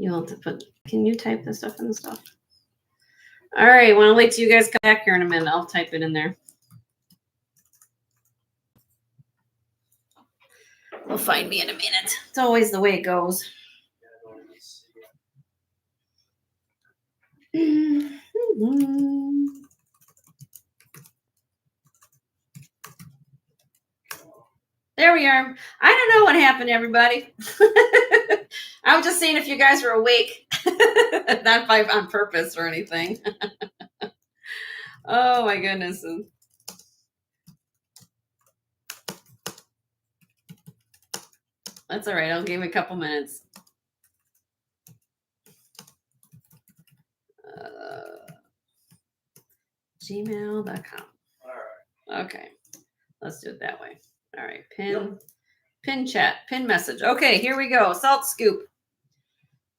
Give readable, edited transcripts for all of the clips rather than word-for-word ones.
You'll have to put, can you type this stuff in the stuff? All right, well, I'll wait till you guys come back here in a minute. I'll type it in there. They'll find me in a minute. It's always the way it goes. There we are. I don't know what happened, everybody. I was just seeing if you guys were awake. Not on purpose or anything. Oh, my goodness. That's all right. I'll give you a couple minutes. Gmail.com. All right. Okay. Let's do it that way. All right. Pin chat, pin message. Okay, here we go. Salt scoop.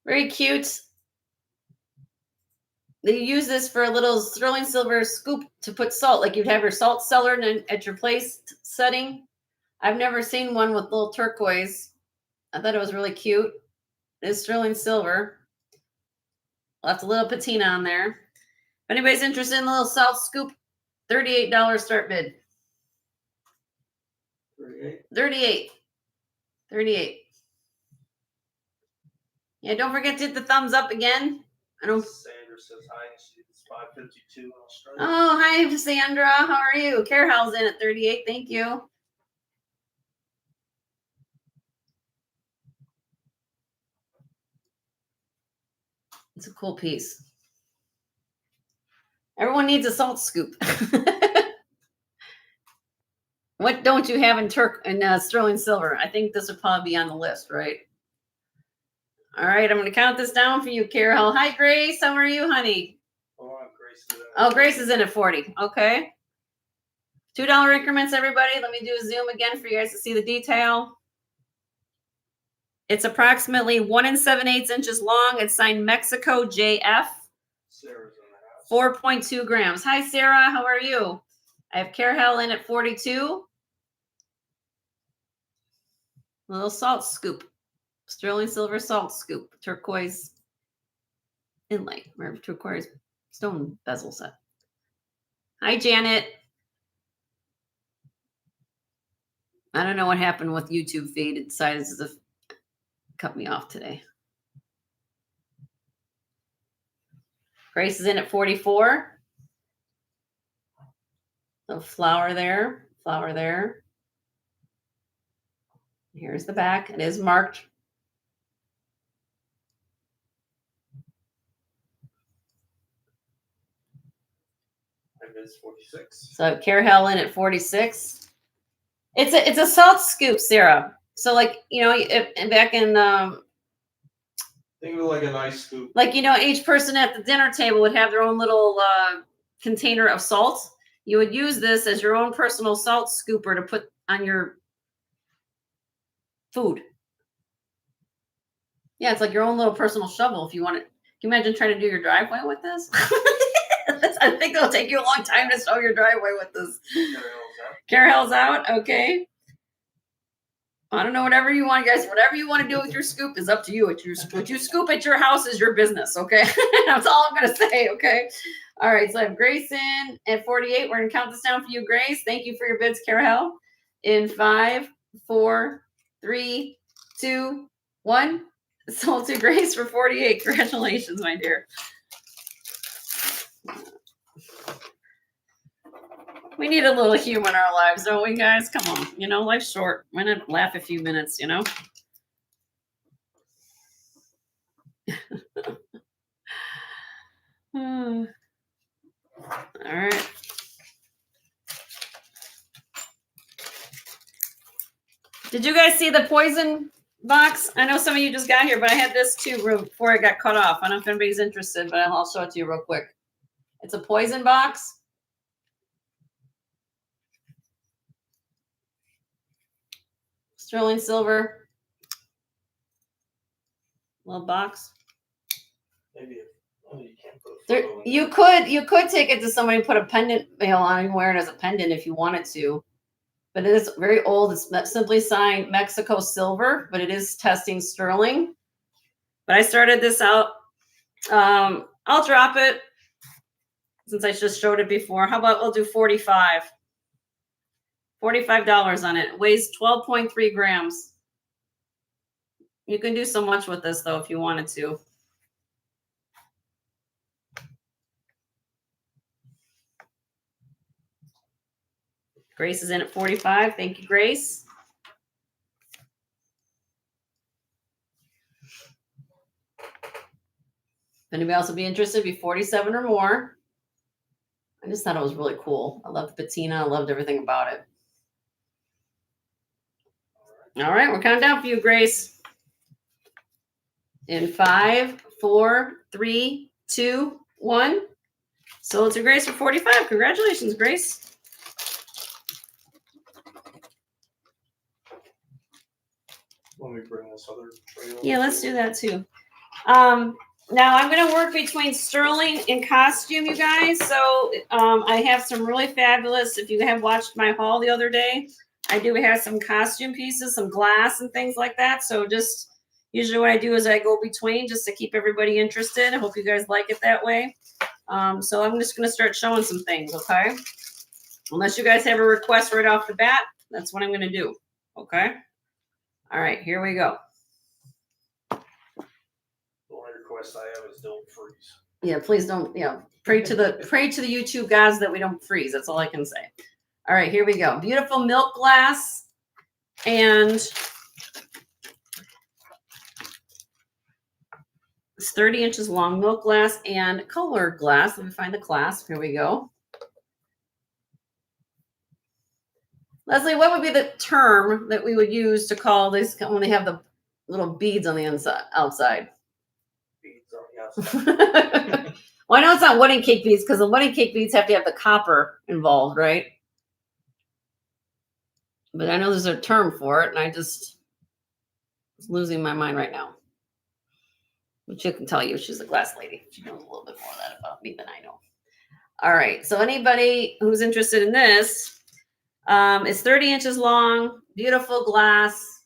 Very cute. They use this for a little sterling silver scoop to put salt, like you'd have your salt cellar at your place setting. I've never seen one with little turquoise. I thought it was really cute. It's sterling silver. Left a little patina on there. If anybody's interested in a little salt scoop, $38 start bid. 38. Yeah, don't forget to hit the thumbs up again. Sandra says hi. It's 5:52 in Australia. Oh, hi, Sandra. How are you? Carehal's in at 38. Thank you. It's a cool piece. Everyone needs a salt scoop. What don't you have in sterling silver? I think this would probably be on the list, right? All right, I'm going to count this down for you, Carol. Hi, Grace. How are you, honey? Grace is in at 40. Okay. $2 increments, everybody. Let me do a zoom again for you guys to see the detail. It's approximately 1 7/8 inches long. It's signed Mexico JF. 4.2 grams. Hi, Sarah. How are you? I have Carol in at 42. Little salt scoop. Sterling silver salt scoop. Turquoise inlay. Or turquoise stone bezel set. Hi, Janet. I don't know what happened with YouTube feed. It decided to cut me off today. Grace is in at 44. So flower there. Here's the back. It is marked. It's 46. So Carol in at 46. It's a salt scoop, Sarah. So like, back in think of it like a nice scoop. Like, each person at the dinner table would have their own little container of salt. You would use this as your own personal salt scooper to put on your food. Yeah, it's like your own little personal shovel if you want it. Can you imagine trying to do your driveway with this? I think it'll take you a long time to show your driveway with this. Carol's out. Okay. I don't know, whatever you want, guys. Whatever you want to do with your scoop is up to you. What you scoop at your house is your business, okay? That's all I'm going to say, okay? All right, so I have Grace in at 48. We're going to count this down for you, Grace. Thank you for your bids, Carol. In 5, 4, 3, 2, 1. Sold to Grace for 48. Congratulations, my dear. We need a little humor in our lives, don't we, guys? Come on. Life's short. Why not laugh a few minutes, All right. Did you guys see the poison box? I know some of you just got here, but I had this too before I got cut off. I don't know if anybody's interested, but I'll show it to you real quick. It's a poison box. Sterling silver. Little box. Maybe you can't put you could take it to somebody and put a pendant on and wear it as a pendant if you wanted to. But it is very old. It's simply signed Mexico silver, but it is testing sterling. But I started this out. I'll drop it since I just showed it before. How about we'll do 45? $45 on it. It weighs 12.3 grams. You can do so much with this though if you wanted to. Grace is in at 45. Thank you, Grace. If anybody else would be interested, be 47 or more. I just thought it was really cool. I loved the patina. I loved everything about it. All right, we're counting down for you, Grace. In 5, 4, 3, 2, 1. Sold to Grace for 45. Congratulations, Grace. Let me bring this other tray over. Yeah, let's do that too. Now I'm going to work between sterling and costume, you guys. So I have some really fabulous, if you have watched my haul the other day, I do have some costume pieces, some glass and things like that. So just usually what I do is I go between just to keep everybody interested. I hope you guys like it that way. So I'm just going to start showing some things, okay? Unless you guys have a request right off the bat, that's what I'm going to do, okay? All right, here we go. The only request I have is don't freeze. Yeah, please don't, pray to the YouTube gods that we don't freeze. That's all I can say. All right, here we go. Beautiful milk glass and it's 30 inches long milk glass and colored glass. Let me find the clasp. Here we go. Leslie, what would be the term that we would use to call this when they have the little beads on the inside, outside? Beads on the outside. Well, I know it's not wedding cake beads because the wedding cake beads have to have the copper involved, right? But I know there's a term for it, and I just was losing my mind right now. Which I can tell you, she's a glass lady. She knows a little bit more of that about me than I know. All right, so anybody who's interested in this, it's 30 inches long, beautiful glass.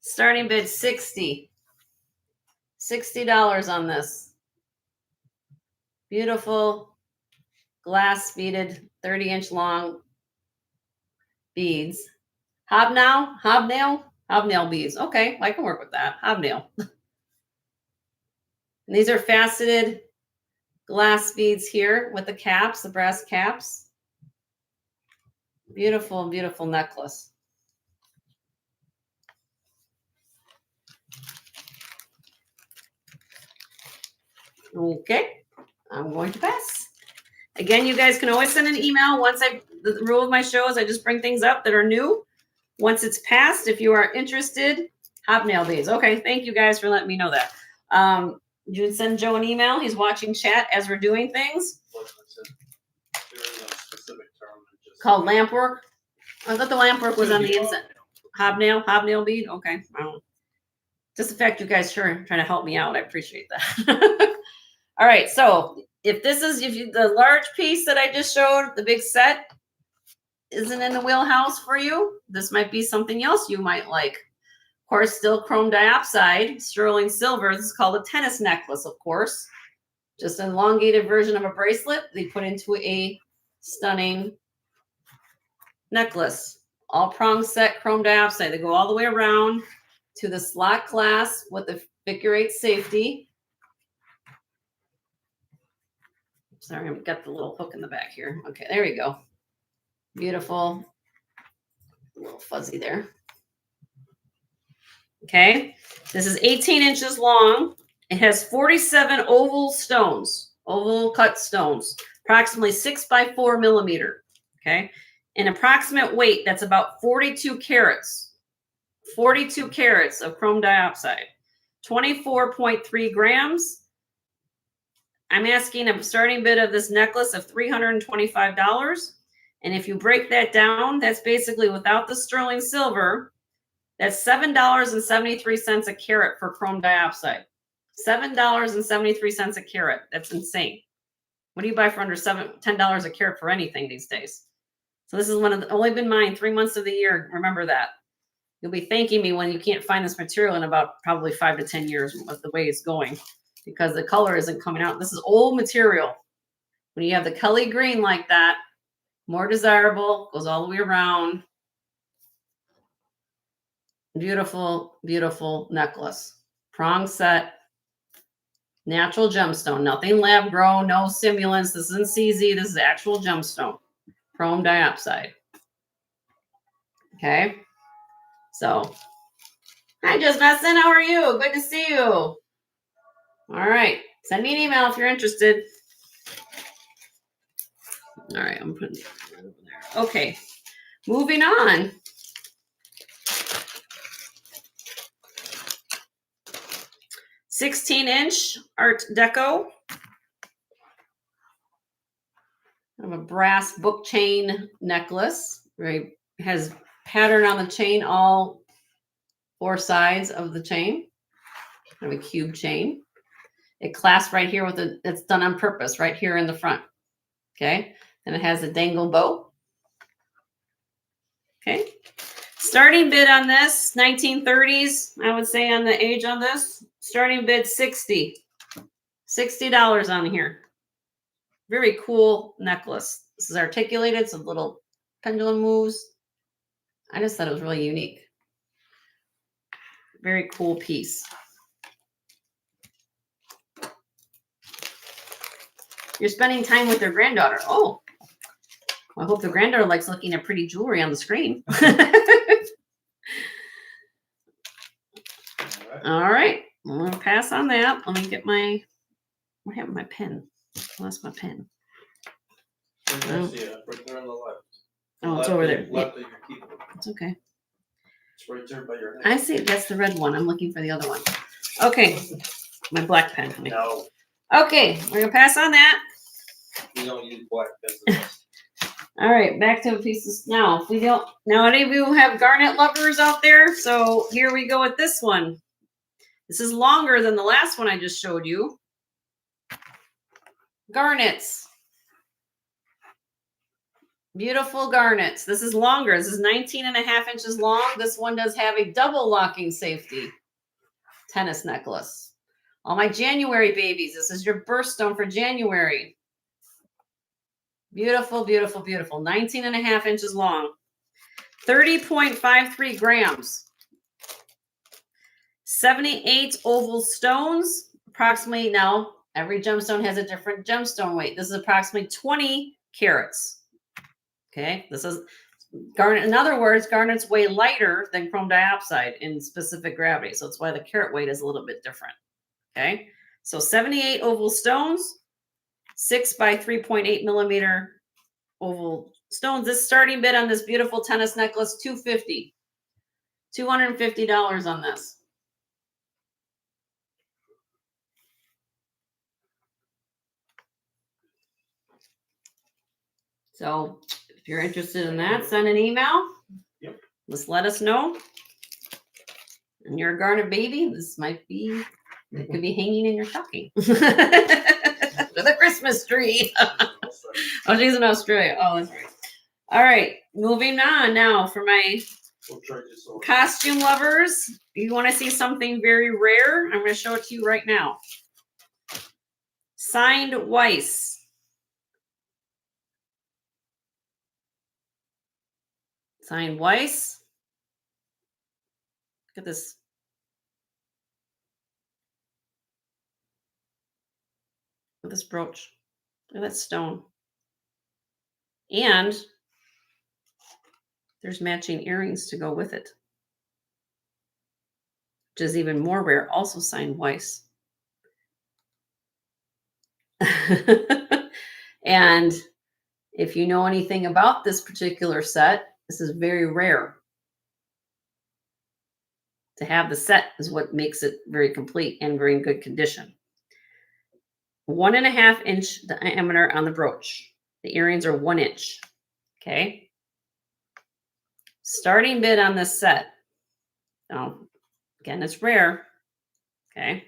Starting bid $60 on this. Beautiful glass beaded 30-inch long beads. Hobnail beads. Okay, I can work with that. Hobnail. And these are faceted glass beads here with the caps, the brass caps. Beautiful, beautiful necklace. Okay, I'm going to pass. Again, you guys can always send an email. The rule of my show is I just bring things up that are new. Once it's passed, if you are interested, hobnail beads. Okay, thank you guys for letting me know that. You can send Joe an email. He's watching chat as we're doing things. There is a specific term. Called lamp work. I thought the lamp work was on the inside. Hobnail bead. Okay, I don't know. Just the fact you guys trying to help me out, I appreciate that. All right, so if the large piece that I just showed, the big set, isn't in the wheelhouse for you, this might be something else you might like. Of course, still chrome dioxide, sterling silver. This is called a tennis necklace, of course. Just an elongated version of a bracelet they put into a stunning necklace. All prong set chrome dioxide. They go all the way around to the slot clasp with the figure 8 safety. Sorry, I've got the little hook in the back here. Okay, there we go. Beautiful. A little fuzzy there. Okay, this is 18 inches long. It has 47 oval cut stones, approximately 6 by 4 millimeter. Okay, an approximate weight that's about 42 carats. 42 carats of chrome dioxide, 24.3 grams. I'm asking a starting bid of this necklace of $325. And if you break that down, that's basically without the sterling silver, that's $7.73 a carat for chrome dioxide. $7.73 a carat. That's insane. What do you buy for under $10 a carat for anything these days? So this is only been mine 3 months of the year. Remember that. You'll be thanking me when you can't find this material in about probably 5 to 10 years with the way it's going, because the color isn't coming out. This is old material. When you have the Kelly green like that, more desirable, goes all the way around. Beautiful, beautiful necklace. Prong set. Natural gemstone. Nothing lab grown, no simulants. This isn't CZ. This is actual gemstone. Chrome dioxide. Okay. So, hi, Just Messin. How are you? Good to see you. All right. Send me an email if you're interested. All right. I'm putting it over there. Okay. Moving on. "16" Art Deco. I have a brass book chain necklace. Right. Has pattern on the chain, all 4 sides of the chain. I have a cube chain. It clasps right here with it's done on purpose, right here in the front. Okay. And it has a dangle bow. Okay. Starting bid on this, 1930s, I would say on the age on this. Starting bid $60. $60 on here. Very cool necklace. This is articulated, so little pendulum moves. I just thought it was really unique. Very cool piece. You're spending time with your granddaughter. Oh, I hope the granddaughter likes looking at pretty jewelry on the screen. All right. I'm going to pass on that. Let me get my, what happened to my pen? I lost my pen. Right there on the left. Oh, it's over there. Left of your keyboard. It's okay. It's right there by your head. I see it. That's the red one. I'm looking for the other one. Okay. My black pen. No, Okay. We're going to pass on that. we don't use black pencils. All right. Back to pieces. Now, if we don't, now any of you have garnet lovers out there? So here we go with this one. This is longer than the last one I just showed you. Garnets. Beautiful garnets. This is longer. This is 19.5 inches long. This one does have a double locking safety tennis necklace. All my January babies, this is your birthstone for January. Beautiful, beautiful, beautiful. 19.5 inches long. 30.53 grams. 78 oval stones. Approximately, now, every gemstone has a different gemstone weight. This is approximately 20 carats. Okay, this is garnet. In other words, garnets weigh lighter than chrome dioxide in specific gravity. So that's why the carat weight is a little bit different. Okay, so 78 oval stones, 6 by 3.8 millimeter oval stones. This starting bid on this beautiful tennis necklace, $250. $250 on this. So if you're interested in that, send an email. Yep. Just let us know. And you're a garnet baby, this might be, it could be hanging in your stocking. With a Christmas tree. Oh, she's in Australia. Oh, that's right. All right, moving on now for my costume lovers. You want to see something very rare? I'm going to show it to you right now. Signed Weiss. Signed Weiss. Look at this. Look at this brooch. Look at that stone. And there's matching earrings to go with it, which is even more rare. Also signed Weiss. And if you know anything about this particular set, this is very rare. To have the set is what makes it very complete and very in good condition. 1.5 inch diameter on the brooch. The earrings are 1 inch. Okay. Starting bid on this set. Oh, again, it's rare. Okay.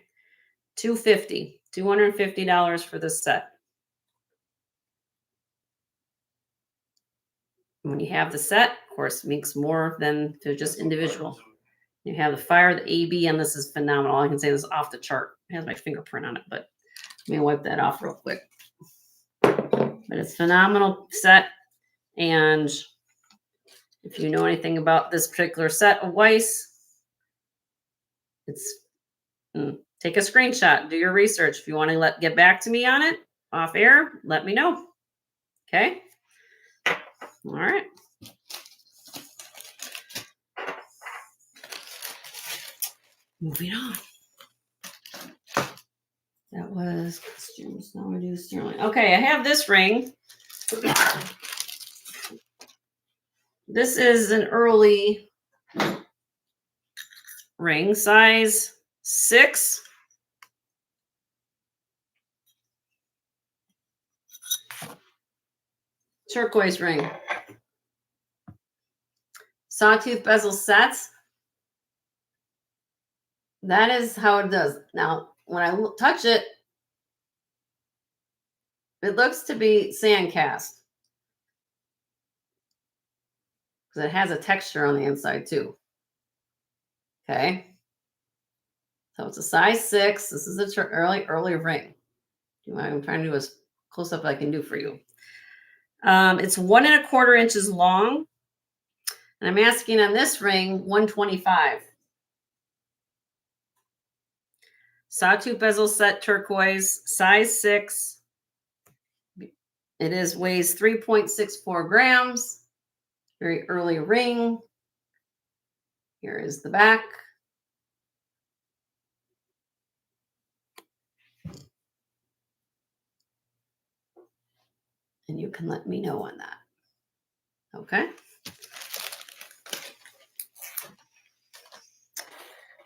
$250. $250 for this set. When you have the set, of course, it makes more than to just individual. You have the fire, the AB, and this is phenomenal. I can say this is off the chart. It has my fingerprint on it, but let me wipe that off real quick. But it's phenomenal set. And if you know anything about this particular set of Weiss, it's take a screenshot, do your research. If you want to get back to me on it off air, let me know. Okay. All right. Moving on. That was costumes. Now we do sterling. Okay, I have this ring. This is an early ring, size 6. Turquoise ring. Sawtooth bezel sets. That is how it does. Now, when I touch it, it looks to be sand cast. Because it has a texture on the inside too. Okay. So it's a size 6. This is a early ring. I'm trying to do as close up as I can do for you. It's 1 1/4 inches long. And I'm asking on this ring, $125. Sawtooth bezel set turquoise, size 6. It weighs 3.64 grams. Very early ring. Here is the back. And you can let me know on that. Okay.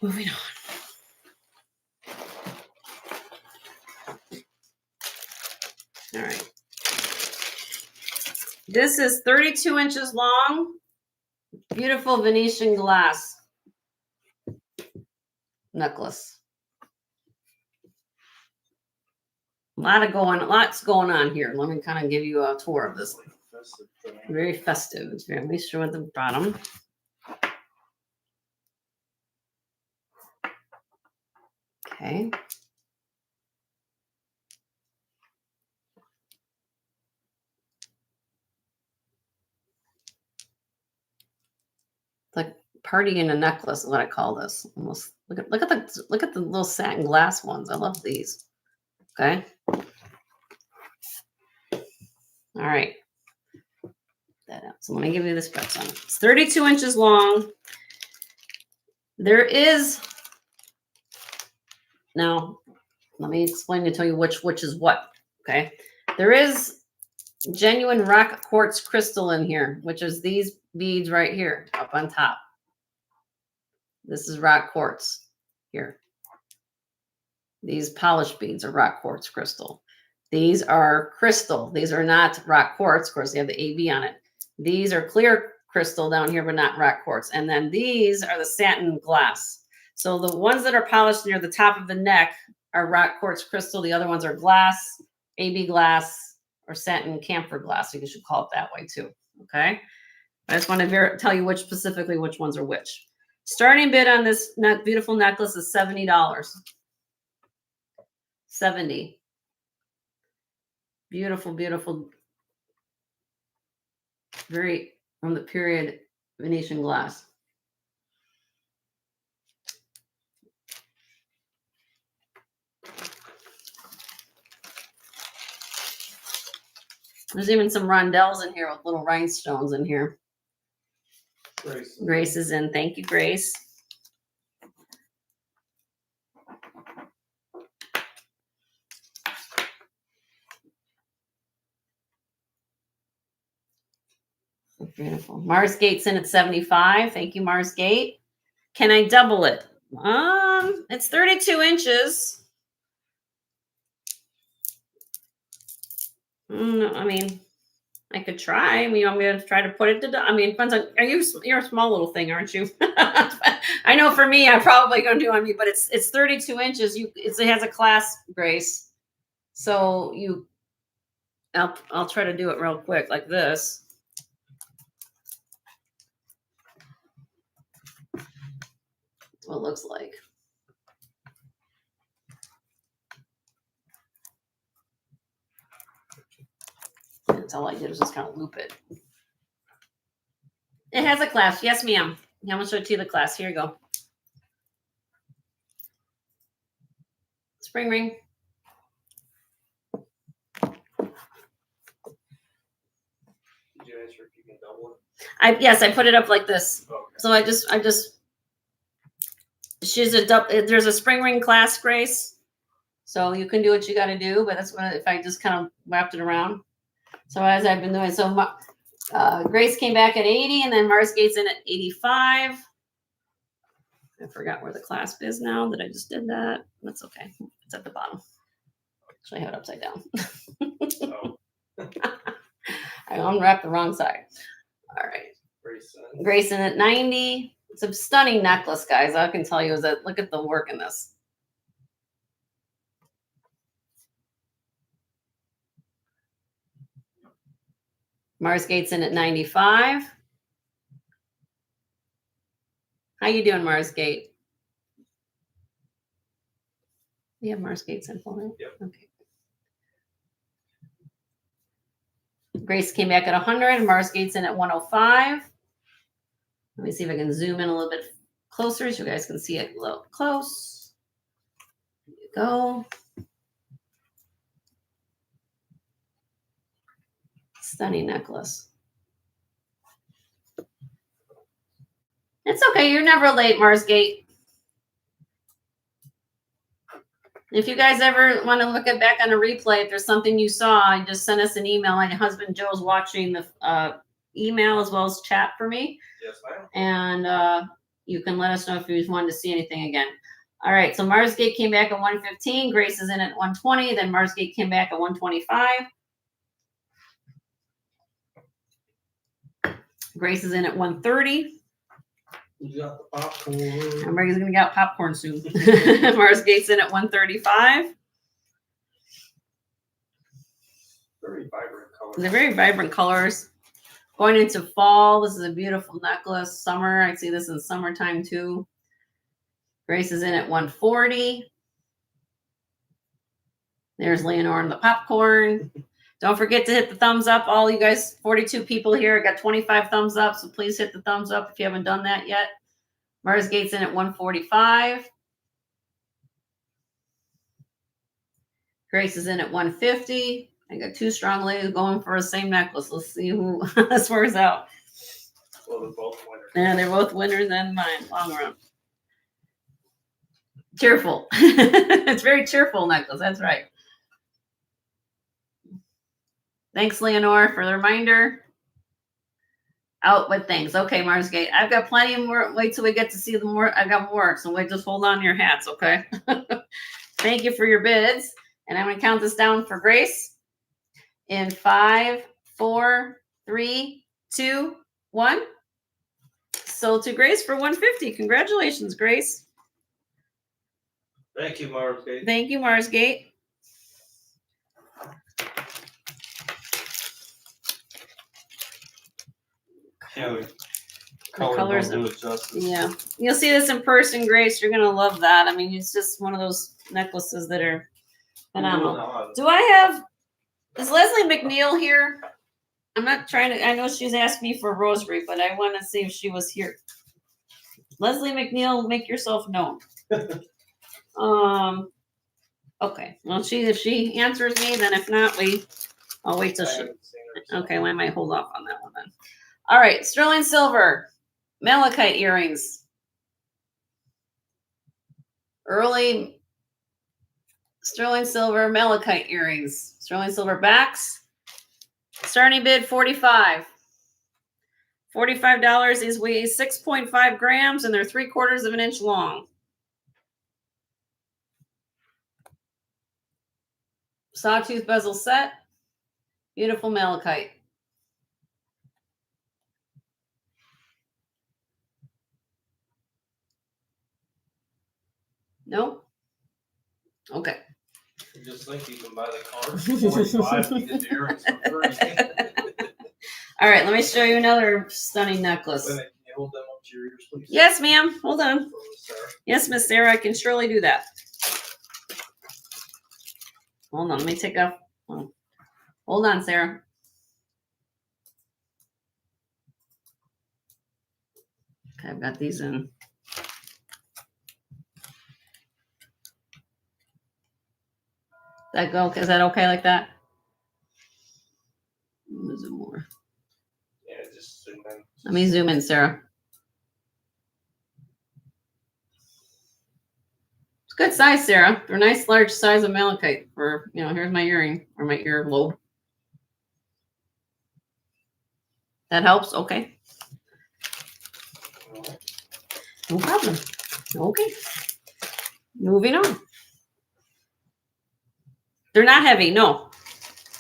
Moving on. All right. This is 32 inches long. Beautiful Venetian glass necklace. Lots going on here. Let me kind of give you a tour of this. Very festive. It's very sure at the bottom. Okay. It's like party in a necklace is what I call this. Almost look at the little satin glass ones. I love these. Okay. All right. That out. So let me give you the specs on it. It's 32 inches long. There is now. Let me explain to tell you which is what. Okay. There is genuine rock quartz crystal in here, which is these beads right here up on top. This is rock quartz here. These polished beads are rock quartz crystal. These are crystal. These are not rock quartz. Of course, they have the AB on it. These are clear crystal down here, but not rock quartz. And then these are the satin glass. So the ones that are polished near the top of the neck are rock quartz crystal. The other ones are glass, AB glass, or satin camphor glass. You should call it that way too. Okay. I just want to tell you specifically which ones are which. Starting bid on this beautiful necklace is $70. $70. Beautiful, beautiful. Very from the period Venetian glass. There's even some rondelles in here with little rhinestones in here. Grace is in. Thank you, Grace. Beautiful. Mars Gate's in at 75. Thank you, Mars Gate. Can I double it? It's 32 inches. I mean, I could try. I mean, I'm going to try to put it to. I mean, it depends on. You're a small little thing, aren't you? I know for me, I'm probably going to do on me, but it's 32 inches. It has a clasp, Grace. So I'll try to do it real quick like this. what it looks like. That's all I did was just kind of loop it. It has a clasp. Yes, ma'am. I'm going to show it to you the clasp. Here you go. Spring ring. Did you answer if you can double it? Yes, I put it up like this. Okay. So I just there's a spring ring clasp, Grace. So you can do what you got to do, but that's what if I just kind of wrapped it around. So as I've been doing, so Grace came back at 80, and then Mars Gates in at 85. I forgot where the clasp is now that I just did that. That's okay. It's at the bottom. Actually, I have it upside down. Oh. I unwrapped the wrong side. All right. Grace in at 90. It's a stunning necklace, guys. I can tell you is that look at the work in this. Mars Gates in at 95. How you doing, Mars Gate? You have Mars Gates info, right? Yep. Okay. Grace came back at 100. Mars Gates in at 105. Let me see if I can zoom in a little bit closer so you guys can see it a little close. There you go. Stunning necklace. It's okay. You're never late, Mars Gate. If you guys ever want to look at back on a replay, if there's something you saw, just send us an email. My husband Joe's watching the email as well as chat for me. Yes, ma'am. And you can let us know if you wanted to see anything again. All right, so Mars Gate came back at 115. Grace is in at 120. Then Mars Gate came back at 125. Grace is in at 130. You got the popcorn. Everybody's going to get out popcorn soon. Mars Gate's in at 135. Very vibrant color. They're very vibrant colors. Going into fall, this is a beautiful necklace. Summer, I see this in summertime too. Grace is in at 140. There's Leonore and the popcorn. Don't forget to hit the thumbs up. All you guys, 42 people here, I got 25 thumbs up, so please hit the thumbs up if you haven't done that yet. Mars Gates in at 145. Grace is in at 150. I got two strong ladies going for the same necklace. Let's see who swears out. Well, they're both winners. Yeah, they're both winners and mine. Long run. Cheerful. It's very cheerful necklace. That's right. Thanks, Leonore, for the reminder. Out with things. Okay, Mars Gate. I've got plenty more. Wait till we get to see the more. I've got more. So wait, just hold on to your hats, okay? Thank you for your bids. And I'm going to count this down for Grace. In 5, 4, 3, 2, 1. Sold to Grace for 150. Congratulations, Grace. Thank you, Mars Gate. Thank you, Mars Gate. Yeah, the colors don't do it justice. Yeah. You'll see this in person, Grace. You're going to love that. I mean, it's just one of those necklaces that are phenomenal. Do I have, is Leslie McNeil here? I'm not trying to, I know she's asked me for Rosary, but I want to see if she was here. Leslie McNeil, make yourself known. Okay. Well, if she answers me, then if not, I'll wait till she, okay, well, I might hold off on that one then. All right, sterling silver, malachite earrings. Early sterling silver, malachite earrings. Sterling silver backs. Starting bid 45. $45 is weigh 6.5 grams and they're 3/4 of an inch long. Sawtooth bezel set. Beautiful malachite. Nope. Okay. You just think you can buy the car for 45 and get the earrings for free. All right, let me show you another stunning necklace. Wait a minute, can you hold them up, your ears, please? Yes, ma'am. Hold on. For Miss Sarah. Yes, Miss Sarah, I can surely do that. Hold on, let me take off. Oh. Hold on, Sarah. Okay, I've got these in. That go? Is that okay like that? Is it more? Yeah, just zoom in. Let me zoom in, Sarah. It's good size, Sarah. They're a nice large size of malachite for, here's my earring or my earlobe. That helps? Okay. No problem. Okay. Moving on. They're not heavy, no.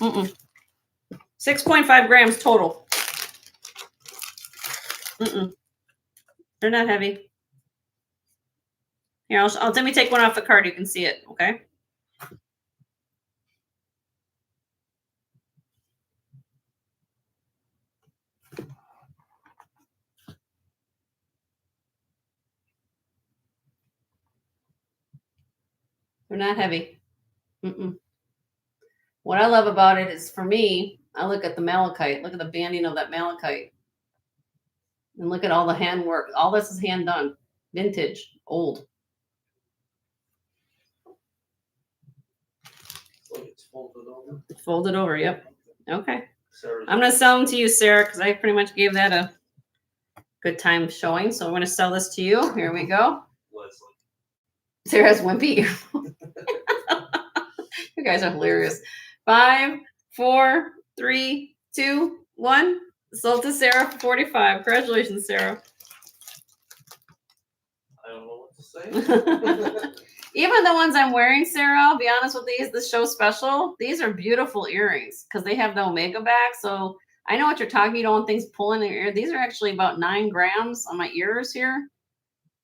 6.5 grams total. They're not heavy. Here, let me take one off the card. You can see it, okay? They're not heavy. What I love about it is, for me, I look at the malachite. Look at the banding of that malachite. And look at all the handwork. All this is hand done. Vintage. Old. So it's folded over. Folded over, yep. Okay. Sarah's I'm going to sell them to you, Sarah, because I pretty much gave that a good time showing. So I'm going to sell this to you. Here we go. Leslie. Sarah's wimpy. You guys are hilarious. 5, 4, 3, 2, 1. Sold to Sarah for 45. Congratulations, Sarah. I don't know what to say. Even the ones I'm wearing, Sarah, I'll be honest with these, the show special, these are beautiful earrings because they have the omega back. So I know what you're talking. You don't want things pulling in your ear. These are actually about 9 grams on my ears here.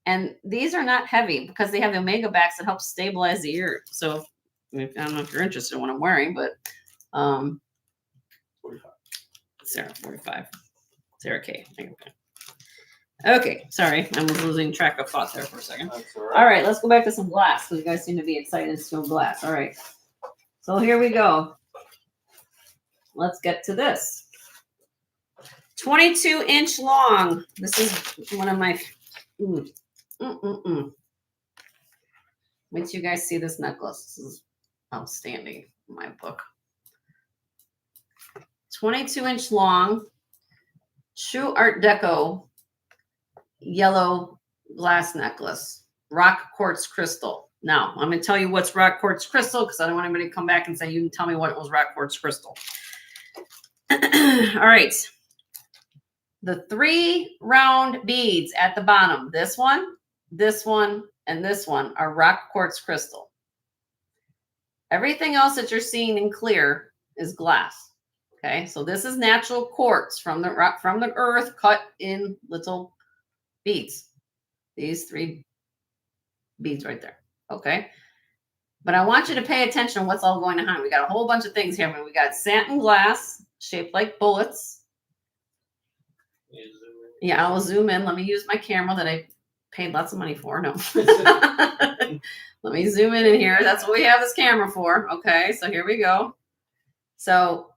And these are not heavy because they have the omega backs that help stabilize the ear. So I don't know if you're interested in what I'm wearing, but 45. Sarah, 45. Sarah K. Okay, sorry. I was losing track of thought there for a second. That's All right, let's go back to some glass because you guys seem to be excited to show glass. All right. So here we go. Let's get to this. 22-inch long. This is one of my... Wait till you guys see this necklace. This is outstanding in my book. 22-inch long, true Art Deco yellow glass necklace, rock quartz crystal. Now, I'm going to tell you what's rock quartz crystal because I don't want anybody to come back and say, you can tell me what was rock quartz crystal. All right. The 3 round beads at the bottom, this one, and this one are rock quartz crystal. Everything else that you're seeing in clear is glass. Okay, so this is natural quartz from the rock, from the earth, cut in little beads. These 3 beads right there. Okay, but I want you to pay attention to what's all going on. We got a whole bunch of things here. We got satin glass shaped like bullets. Yeah, I'll zoom in. Let me use my camera that I paid lots of money for. No. Let me zoom in here. That's what we have this camera for. Okay, so here we go. So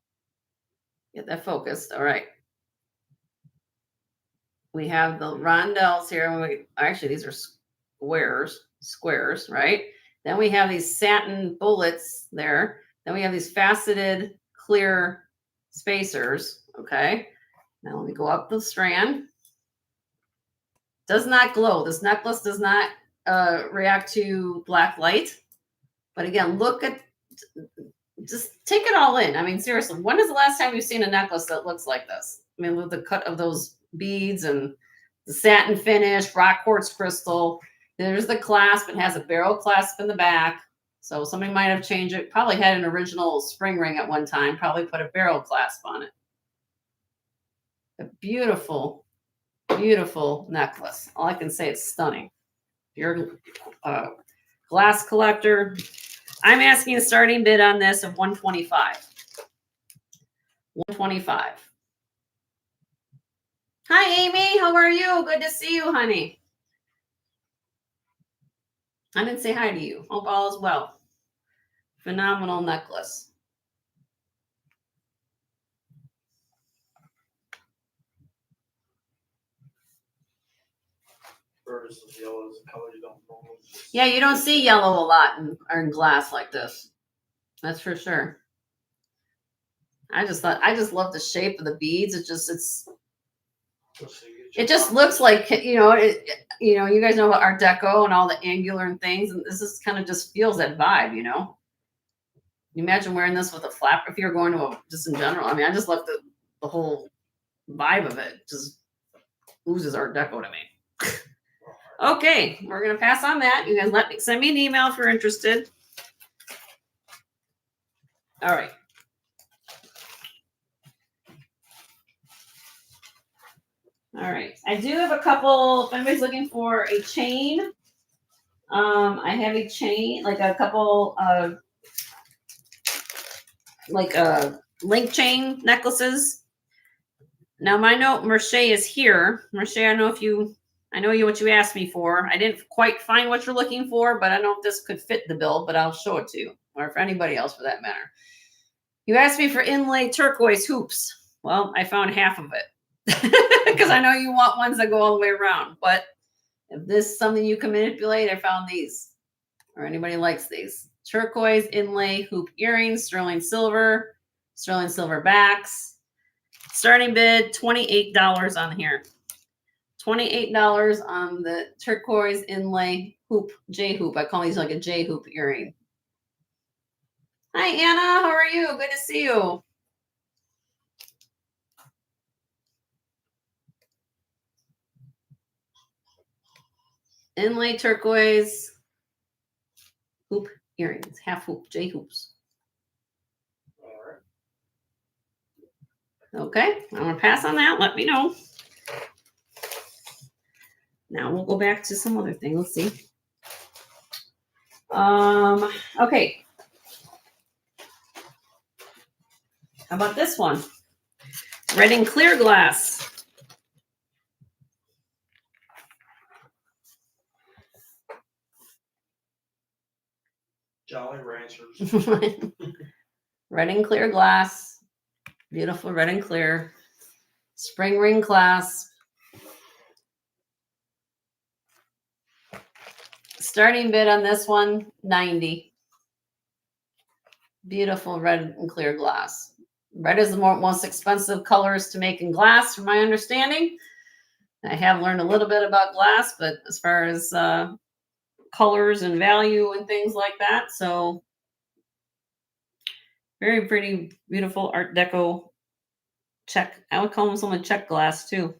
get that focused. All right. We have the rondelles here. Actually, these are squares, right? Then we have these satin bullets there. Then we have these faceted clear spacers. Okay. Now let me go up the strand. Does not glow. This necklace does not react to black light. But again, look at, just take it all in. I mean, seriously, when is the last time you've seen a necklace that looks like this? I mean, with the cut of those beads and the satin finish, rock quartz crystal. There's the clasp. It has a barrel clasp in the back. So somebody might have changed it. Probably had an original spring ring at one time. Probably put a barrel clasp on it. A beautiful, beautiful necklace. All I can say is stunning. If you're a glass collector, I'm asking a starting bid on this of $125. $125. Hi, Amy. How are you? Good to see you, honey. I didn't say hi to you. Hope all is well. Phenomenal necklace. Versus yellow is a color you don't normally see. Yeah, you don't see yellow a lot in glass like this. That's for sure. I just love the shape of the beads. It just looks like, you guys know about Art Deco and all the angular and things, and this is kind of just feels that vibe, you know. You imagine wearing this with a flap if you're going to just in general. I mean, I just love the whole vibe of it. Just oozes Art Deco to me. Okay, we're gonna pass on that. You guys send me an email if you're interested. All right. All right. I do have a couple. If anybody's looking for a chain, I have a chain, like a couple link chain necklaces. Now my note Merce is here. Merce, I know what you asked me for. I didn't quite find what you're looking for, but I don't know if this could fit the bill, but I'll show it to you, or for anybody else for that matter. You asked me for inlay turquoise hoops. Well, I found half of it. Because I know you want ones that go all the way around. But if this is something you can manipulate, I found these. Or anybody likes these. Turquoise inlay hoop earrings, sterling silver backs. Starting bid, $28 on here. $28 on the turquoise inlay hoop, J hoop. I call these like a J hoop earring. Hi, Anna. How are you? Good to see you. Inlay turquoise hoop earrings, half hoop, J hoops. All right. Okay, I'm gonna pass on that. Let me know. Now we'll go back to some other thing. Let's see. Okay. How about this one? Red and clear glass. Jolly Ranchers. Red and clear glass. Beautiful red and clear. Spring ring clasp. Starting bid on this one, $90. Beautiful red and clear glass. Red is the most expensive colors to make in glass, from my understanding. I have learned a little bit about glass, but as far as colors and value and things like that, so very pretty, beautiful Art Deco check. I would call them some check glass too.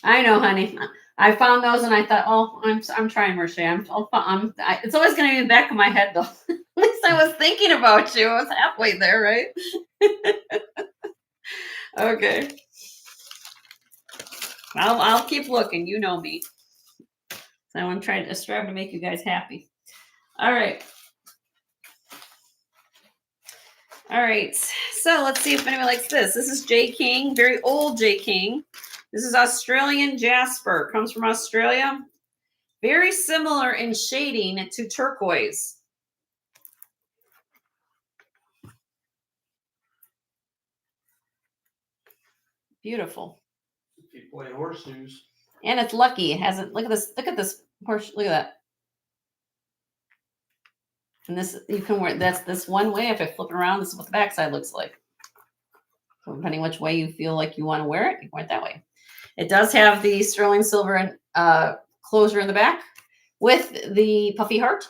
I know, honey. I found those and I thought, oh, I'm trying Merce. It's always going to be in the back of my head, though. At least I was thinking about you. I was halfway there, right? Okay. I'll keep looking. You know me. So I want to strive to make you guys happy. All right. All right. So let's see if anyone likes this. This is J King, very old J King. This is Australian jasper. Comes from Australia. Very similar in shading to turquoise. Beautiful. If you play horseshoes. And it's lucky. It hasn't. Look at this. Look at this horse. Look at that. And this, you can wear. That's this one way. If I flip it around, this is what the backside looks like. So depending which way you feel like you want to wear it, you can wear it that way. It does have the sterling silver and closure in the back with the puffy heart.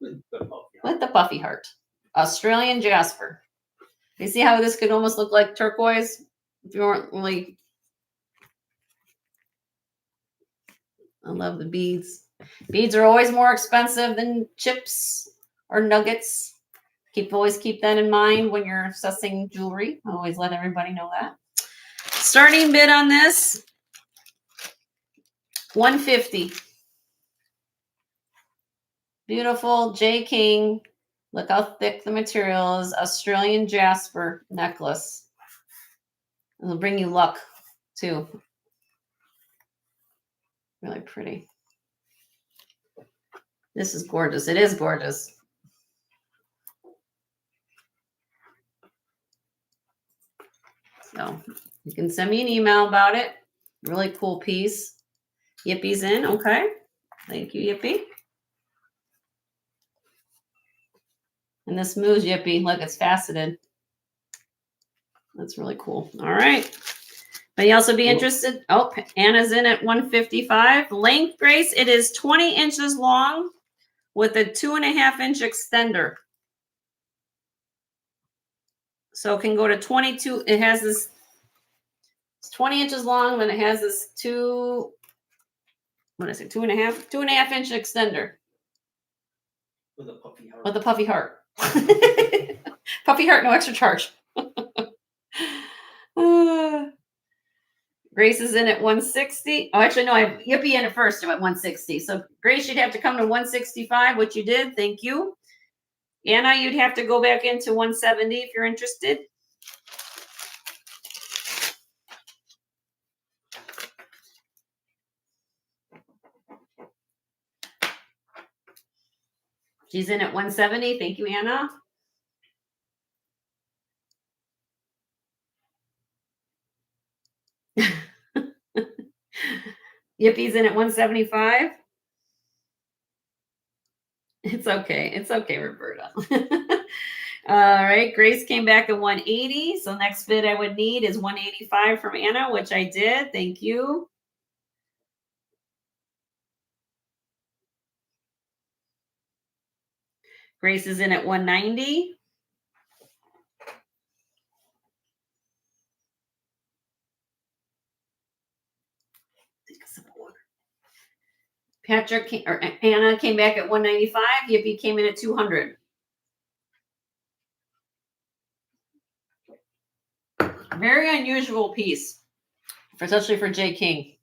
With the puffy heart. Australian jasper. You see how this could almost look like turquoise if you weren't really. I love the beads. Beads are always more expensive than chips or nuggets. Always keep that in mind when you're assessing jewelry. I always let everybody know that. Starting bid on this, $150. Beautiful J King. Look how thick the material is. Australian jasper necklace. It'll bring you luck too. Really pretty. This is gorgeous. It is gorgeous. So you can send me an email about it. Really cool piece. Yippie's in. Okay. Thank you, Yippie. And this moves Yippie. Look, it's faceted. That's really cool. All right. But you also be interested. Oh, Anna's in at 155. Length, Grace, it is 20 inches long with a 2.5-inch extender. So it can go to 22. It has this, it's 20 inches long, then it has this 2.5-inch extender. With a puffy heart. With a puffy heart. Puffy heart, no extra charge. Grace is in at 160. Oh, actually, no, I have Yippie in at first. I'm at 160. So, Grace, you'd have to come to 165, which you did. Thank you. Anna, you'd have to go back into 170 if you're interested. She's in at 170. Thank you, Anna. Yippie's in at 175. It's okay. It's okay, Roberta. All right. Grace came back at 180. So next bid I would need is 185 from Anna, which I did. Thank you. Grace is in at 190. Patrick or Anna came back at 195. Yippie came in at 200. Very unusual piece, especially for J. King.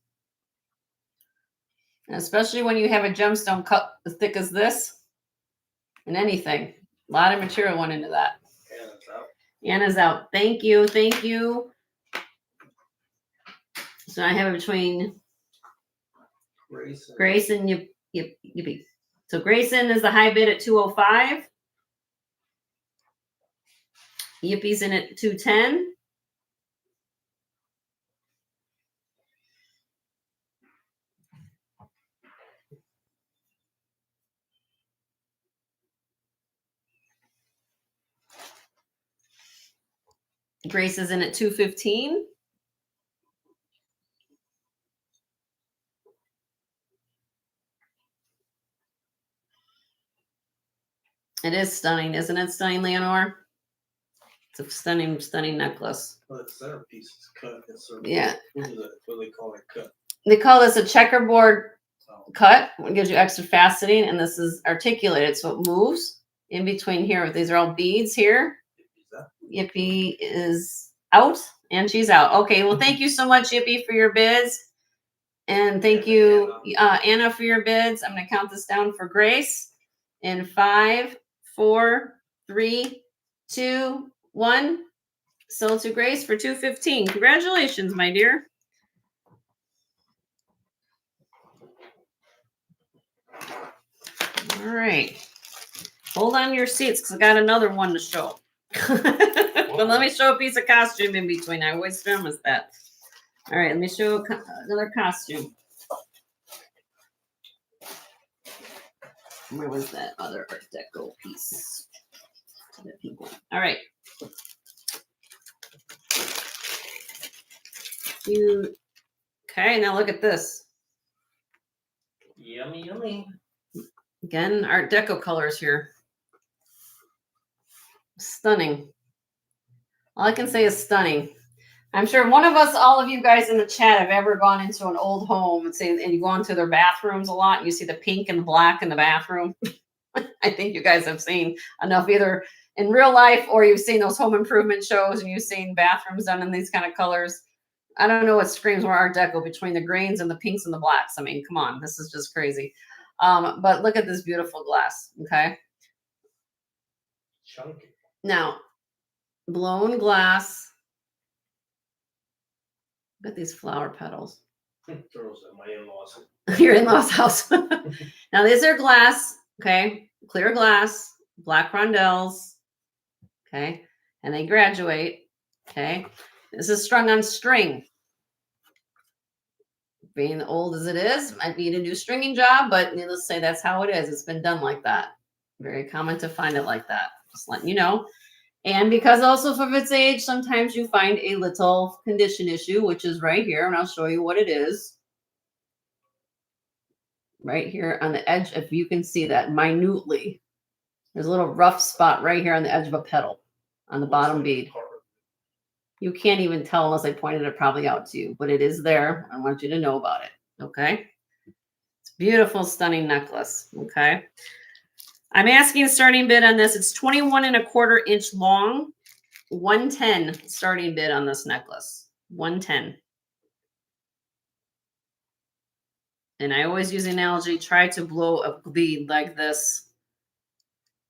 And especially when you have a gemstone cut as thick as this and anything. A lot of material went into that. Anna's out. Anna's out. Thank you. Thank you. So I have it between Grace and Yippie. So Grayson is the high bid at 205. Yippie's in at 210. Grace is in at 215. It is stunning, isn't it? Stunning, Leonore. It's a stunning, stunning necklace. Well, the centerpiece is cut. Yeah. What do they call it? Cut. They call this a checkerboard cut. It gives you extra faceting, and this is articulated, so it moves in between here. These are all beads here. Yippie is out, and she's out. Okay, well, thank you so much, Yippie, for your bids. And thank you, Anna, for your bids. I'm going to count this down for Grace. In 5, 4, 3, 2, 1. Sold to Grace for $215. Congratulations, my dear. All right. Hold on your seats because I got another one to show. But let me show a piece of costume in between. I always promise that. All right, let me show another costume. Where was that other Art Deco piece? The pink one. All right. Okay, now look at this. Yummy, yummy. Again, Art Deco colors here. Stunning. All I can say is stunning. I'm sure one of us, all of you guys in the chat, have ever gone into an old home and you go into their bathrooms a lot. And you see the pink and the black in the bathroom. I think you guys have seen enough either in real life or you've seen those home improvement shows and you've seen bathrooms done in these kind of colors. I don't know what screams more Art Deco between the greens and the pinks and the blacks. I mean, come on, this is just crazy. But look at this beautiful glass. Okay. Chunky. Now, blown glass. Look at these flower petals. Throws at my in-laws. Your in-laws' house. Now these are glass, okay? Clear glass, black rondelles, okay? And they graduate, okay? This is strung on string. Being old as it is, might need a new stringing job, but needless to say, that's how it is. It's been done like that. Very common to find it like that. Just letting you know. And because also of its age, sometimes you find a little condition issue, which is right here, and I'll show you what it is. Right here on the edge, if you can see that minutely. There's a little rough spot right here on the edge of a petal on the bottom bead. You can't even tell unless I pointed it probably out to you, but it is there. I want you to know about it, okay? It's a beautiful, stunning necklace, okay? I'm asking starting bid on this. It's 21¼ inch long, 110 starting bid on this necklace, 110. And I always use the analogy, try to blow a bead like this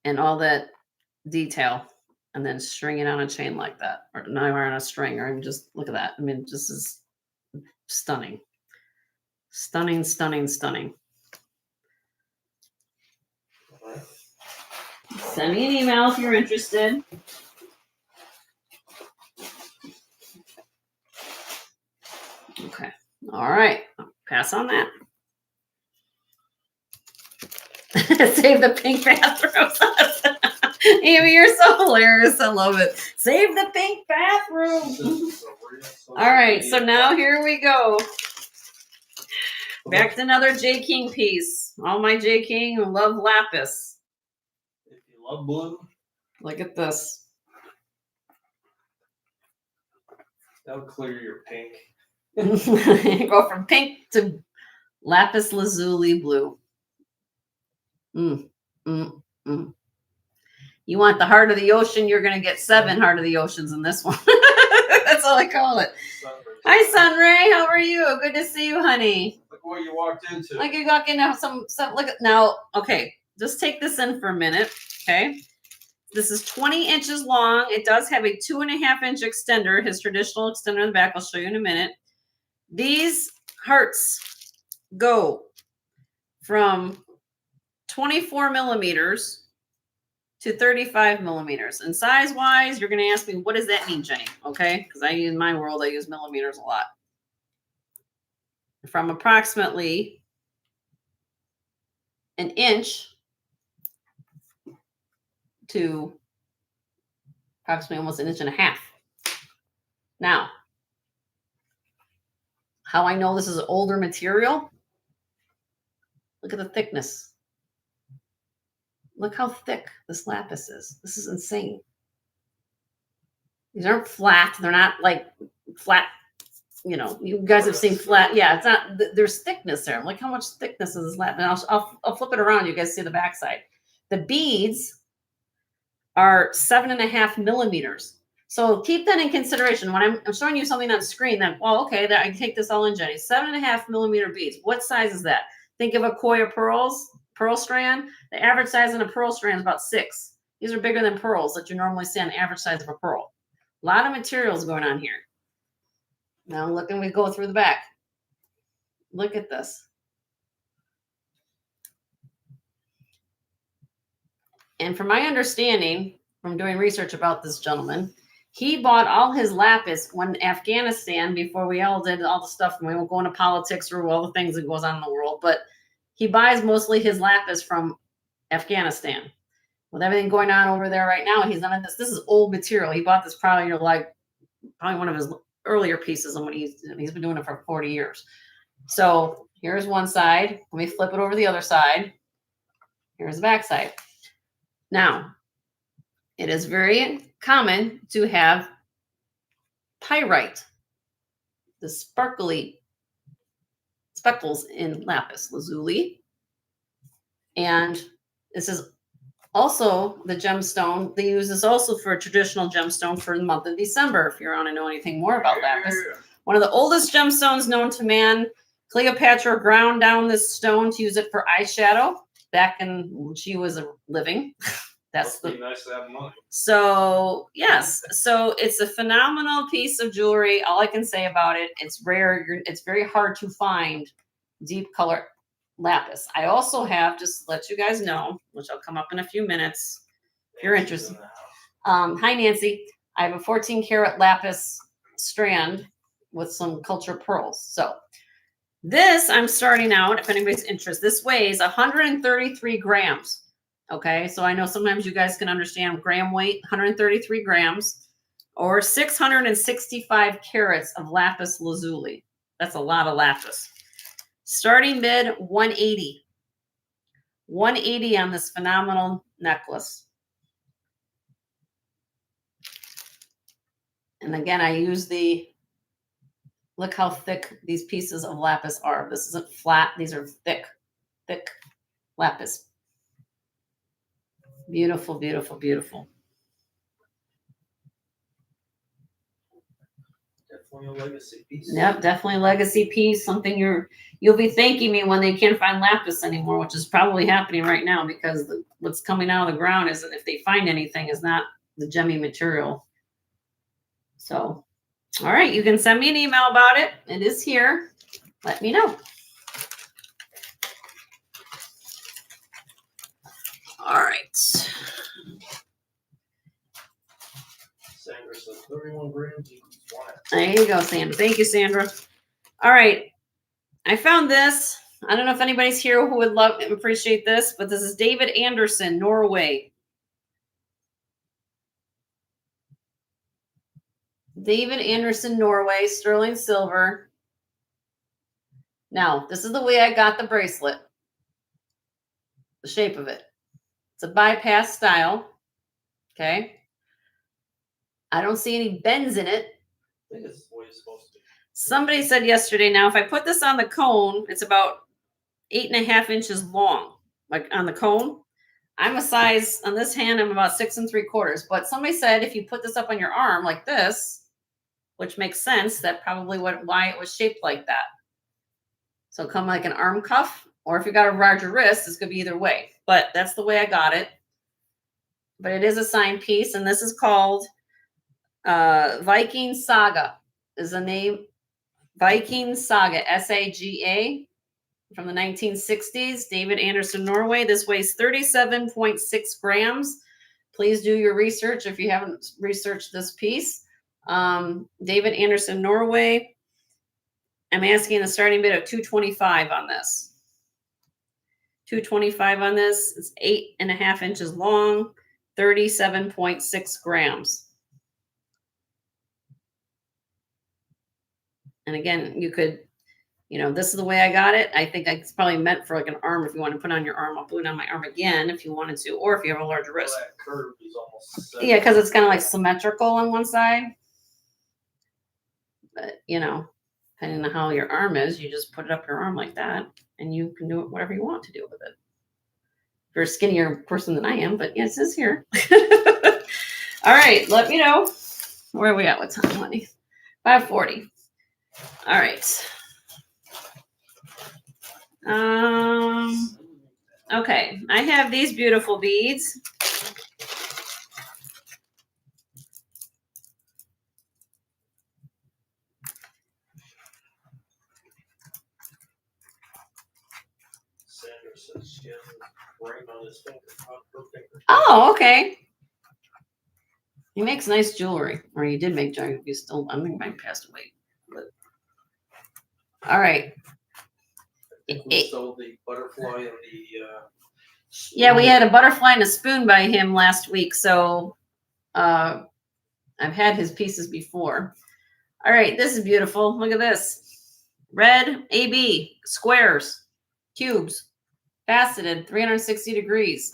and all that detail and then string it on a chain like that, or not on a string, or even just look at that. I mean, this is stunning. Stunning, stunning, stunning. Send me an email if you're interested. Okay. All right. Pass on that. Save the pink bathrooms. Amy, you're so hilarious. I love it. Save the pink bathroom. All right. So now here we go. Back to another J. King piece. All my J. King love lapis. If you love blue, look at this. That'll clear your pink. Go from pink to lapis lazuli blue. You want the heart of the ocean, you're going to get 7 heart of the oceans in this one. That's all I call it. Hi, Sunray. How are you? Good to see you, honey. Look what you walked into. Like you walk into some look at now. Okay, just take this in for a minute. Okay, this is 20 inches long. It does have a 2.5 inch extender, his traditional extender in the back. I'll show you in a minute. These hearts go from 24 millimeters to 35 millimeters. And size wise, you're going to ask me, what does that mean, Jenny? Okay, because in my world, I use millimeters a lot. From approximately an inch to approximately almost 1.5 inches. Now, how I know this is an older material? Look at the thickness. Look how thick this lapis is. This is insane. These aren't flat. They're not like flat. You know, you guys have seen flat. Yeah, it's not. There's thickness there. Look how much thickness is this lapis. And I'll flip it around. You guys see the backside. The beads are 7.5 millimeters. So keep that in consideration when I'm showing you something on screen. That well, okay, that I can take this all in, Jenny. 7.5 millimeter beads. What size is that? Think of a coil pearl strand. The average size in a pearl strand is about 6. These are bigger than pearls that you normally see on the average size of a pearl. A lot of materials going on here. Now look, and we go through the back. Look at this. And from my understanding, from doing research about this gentleman, he bought all his lapis when Afghanistan, before we all did all the stuff, and we won't go into politics or all the things that goes on in the world, but he buys mostly his lapis from Afghanistan. With everything going on over there right now, he's done this. This is old material. He bought this probably one of his earlier pieces, and he's been doing it for 40 years. So here's one side. Let me flip it over the other side. Here's the back side. Now, it is very common to have pyrite, the sparkly speckles in lapis lazuli. And this is also the gemstone. They use this also for a traditional gemstone for the month of December, if you want to know anything more about lapis. One of the oldest gemstones known to man. Cleopatra ground down this stone to use it for eyeshadow back when she was living. That's Must be nice to have money. So yes, so it's a phenomenal piece of jewelry. All I can say about it, it's rare. It's very hard to find deep color lapis. I also have, just to let you guys know, which I'll come up in a few minutes if you're interested. Hi Nancy, I have a 14 karat lapis strand with some culture pearls. So this I'm starting out, if anybody's interested, this weighs 133 grams. Okay, so I know sometimes you guys can understand gram weight, 133 grams, or 665 carats of lapis lazuli. That's a lot of lapis. Starting bid 180. 180 on this phenomenal necklace. And again, I use look how thick these pieces of lapis are. This isn't flat. These are thick lapis. Beautiful, beautiful, beautiful. Definitely a legacy piece. Yep, definitely a legacy piece. Something you'll be thanking me when they can't find lapis anymore, which is probably happening right now because what's coming out of the ground is, if they find anything, is not the gemmy material. So, all right, you can send me an email about it. It is here. Let me know. All right. Sandra says 31 grams equals flat. There you go, Sandra. Thank you, Sandra. All right. I found this. I don't know if anybody's here who would love and appreciate this, but this is David Anderson, Norway. David Anderson, Norway, sterling silver. Now, this is the way I got the bracelet. The shape of it. It's a bypass style. Okay. I don't see any bends in it. I think it's the way it's supposed to be. Somebody said yesterday, now if I put this on the cone, it's about 8.5 inches long, like on the cone. I'm a size, on this hand, I'm about 6 3/4. But somebody said if you put this up on your arm like this, which makes sense, that probably why it was shaped like that. So come like an arm cuff, or if you got a larger wrist, it's gonna be either way. But that's the way I got it. But it is a signed piece, and this is called Viking Saga. Is the name Viking Saga, SAGA, from the 1960s. David Anderson, Norway. This weighs 37.6 grams. Please do your research if you haven't researched this piece. David Anderson, Norway. I'm asking the starting bid of 225 on this. 225 on this. It's 8.5 inches long, 37.6 grams. And again, you could, this is the way I got it. I think it's probably meant for like an arm. If you want to put on your arm, I'll put it on my arm again if you wanted to, or if you have a larger wrist. That curve is almost Yeah, because it's kind of like symmetrical on one side. But, depending on how your arm is, you just put it up your arm like that, and you can do it whatever you want to do with it. If you're a skinnier person than I am, but yes, it is here. All right, let me know. Where are we at? What time, honey? 5:40. All right. Okay, I have these beautiful beads. Sandra says she has a ring on his finger, on her finger. Oh, okay. He makes nice jewelry, or he did make jewelry. He's still, I think, mine passed away. But all right. We sold the butterfly and the. Yeah, we had a butterfly and a spoon by him last week, so I've had his pieces before. All right, this is beautiful. Look at this. Red AB, squares, cubes, faceted, 360 degrees.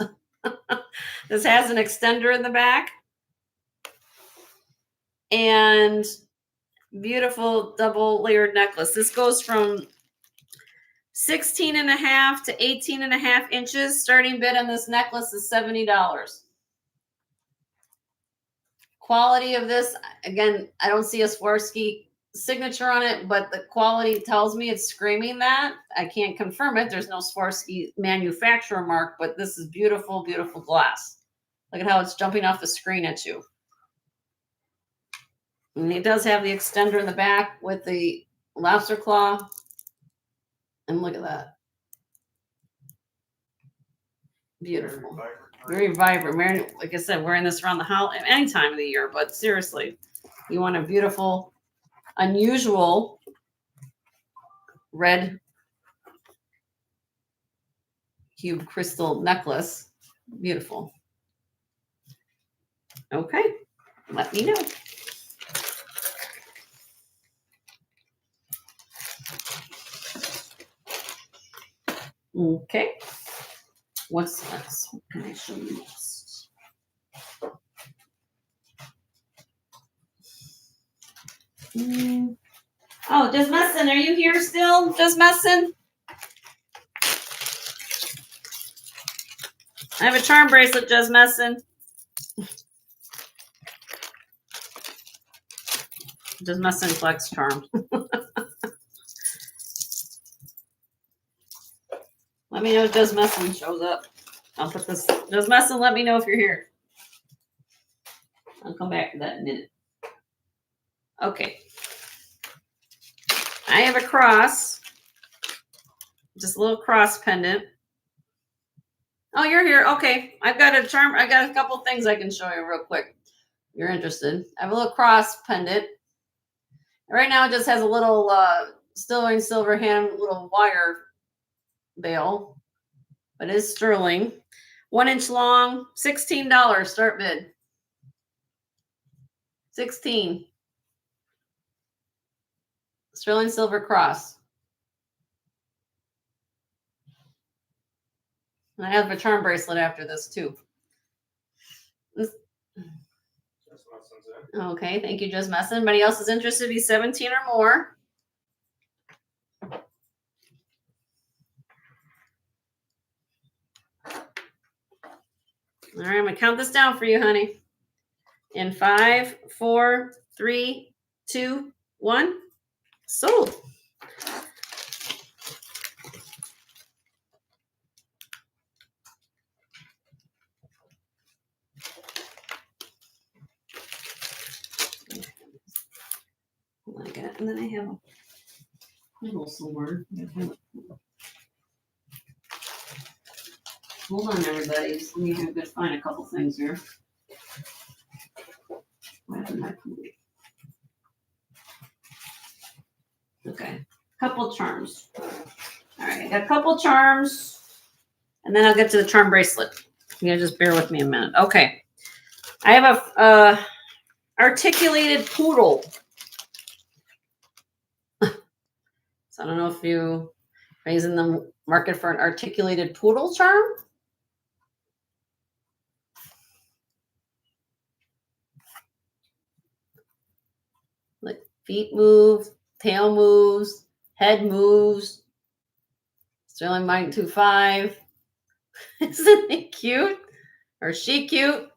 This has an extender in the back. And beautiful double layered necklace. This goes from 16.5 to 18.5 inches. Starting bid on this necklace is $70. Quality of this, again, I don't see a Swarovski signature on it, but the quality tells me it's screaming that. I can't confirm it. There's no Swarovski manufacturer mark, but this is beautiful, beautiful glass. Look at how it's jumping off the screen at you. And it does have the extender in the back with the lobster claw. And look at that. Beautiful. Very vibrant. Like I said, wearing this around the house any time of the year, but seriously, you want a beautiful, unusual red cube crystal necklace. Beautiful. Okay, let me know. Okay, what's this? What can I show you next? Oh, Just Messin, are you here still? Just Messin? I have a charm bracelet, Just Messin. Just Messin flex charm. Let me know if Just Messin shows up. I'll put this. Just Messin, let me know if you're here. I'll come back to that in a minute. Okay. I have a cross. Just a little cross pendant. Oh, you're here. Okay. I've got a charm. I got a couple things I can show you real quick. You're interested. I have a little cross pendant. Right now it just has a little sterling silver hand, little wire bail. But it is sterling. 1 inch long, $16 start bid. 16. Sterling silver cross. And I have a charm bracelet after this too. Okay, thank you, Just Messin. Anybody else is interested? Be 17 or more. All right, I'm gonna count this down for you, honey. In 5, 4, 3, 2, 1. Sold. Like it. And then I have a little sword. Hold on, everybody. Just let me have to find a couple things here. Okay, couple charms. All right, I got a couple charms, and then I'll get to the charm bracelet. You gotta just bear with me a minute. Okay, I have a articulated poodle. So I don't know if you guys in the market for an articulated poodle charm. Like feet move, tail moves, head moves. Sterling Mike 25. Isn't he cute? Or she cute?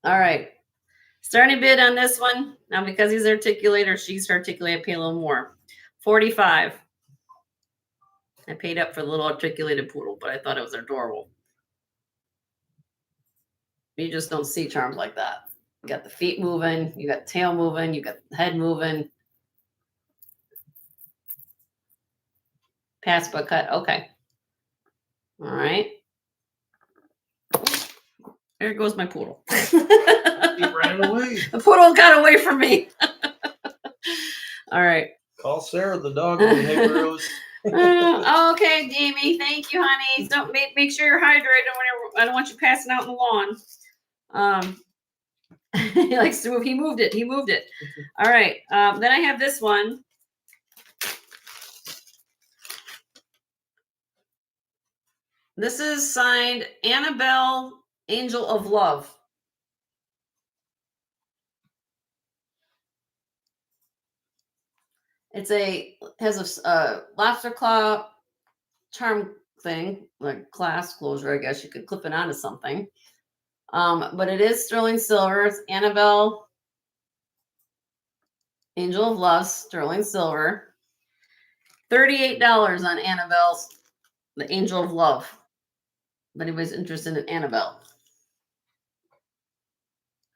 All right. Starting bid on this one. Now, because he's articulated or she's articulated, I pay a little more. 45. I paid up for the little articulated poodle, but I thought it was adorable. You just don't see charms like that. You got the feet moving, you got the tail moving, you got the head moving. Pass but cut. Okay. All right. There goes my poodle. He ran away. The poodle got away from me. All right. Call Sarah the dog behaviorist. Okay, Jamie. Thank you, honey. Don't make sure you're hydrated whenever. I don't want you passing out in the lawn. He likes to move. He moved it. He moved it. All right. Then I have this one. This is signed Annabelle, Angel of Love. Has a lobster claw charm thing, like clasp closure, I guess you could clip it onto something. But it is sterling silver. It's Annabelle, Angel of Love, sterling silver. $38 on Annabelle's, the Angel of Love. If anybody's interested in Annabelle.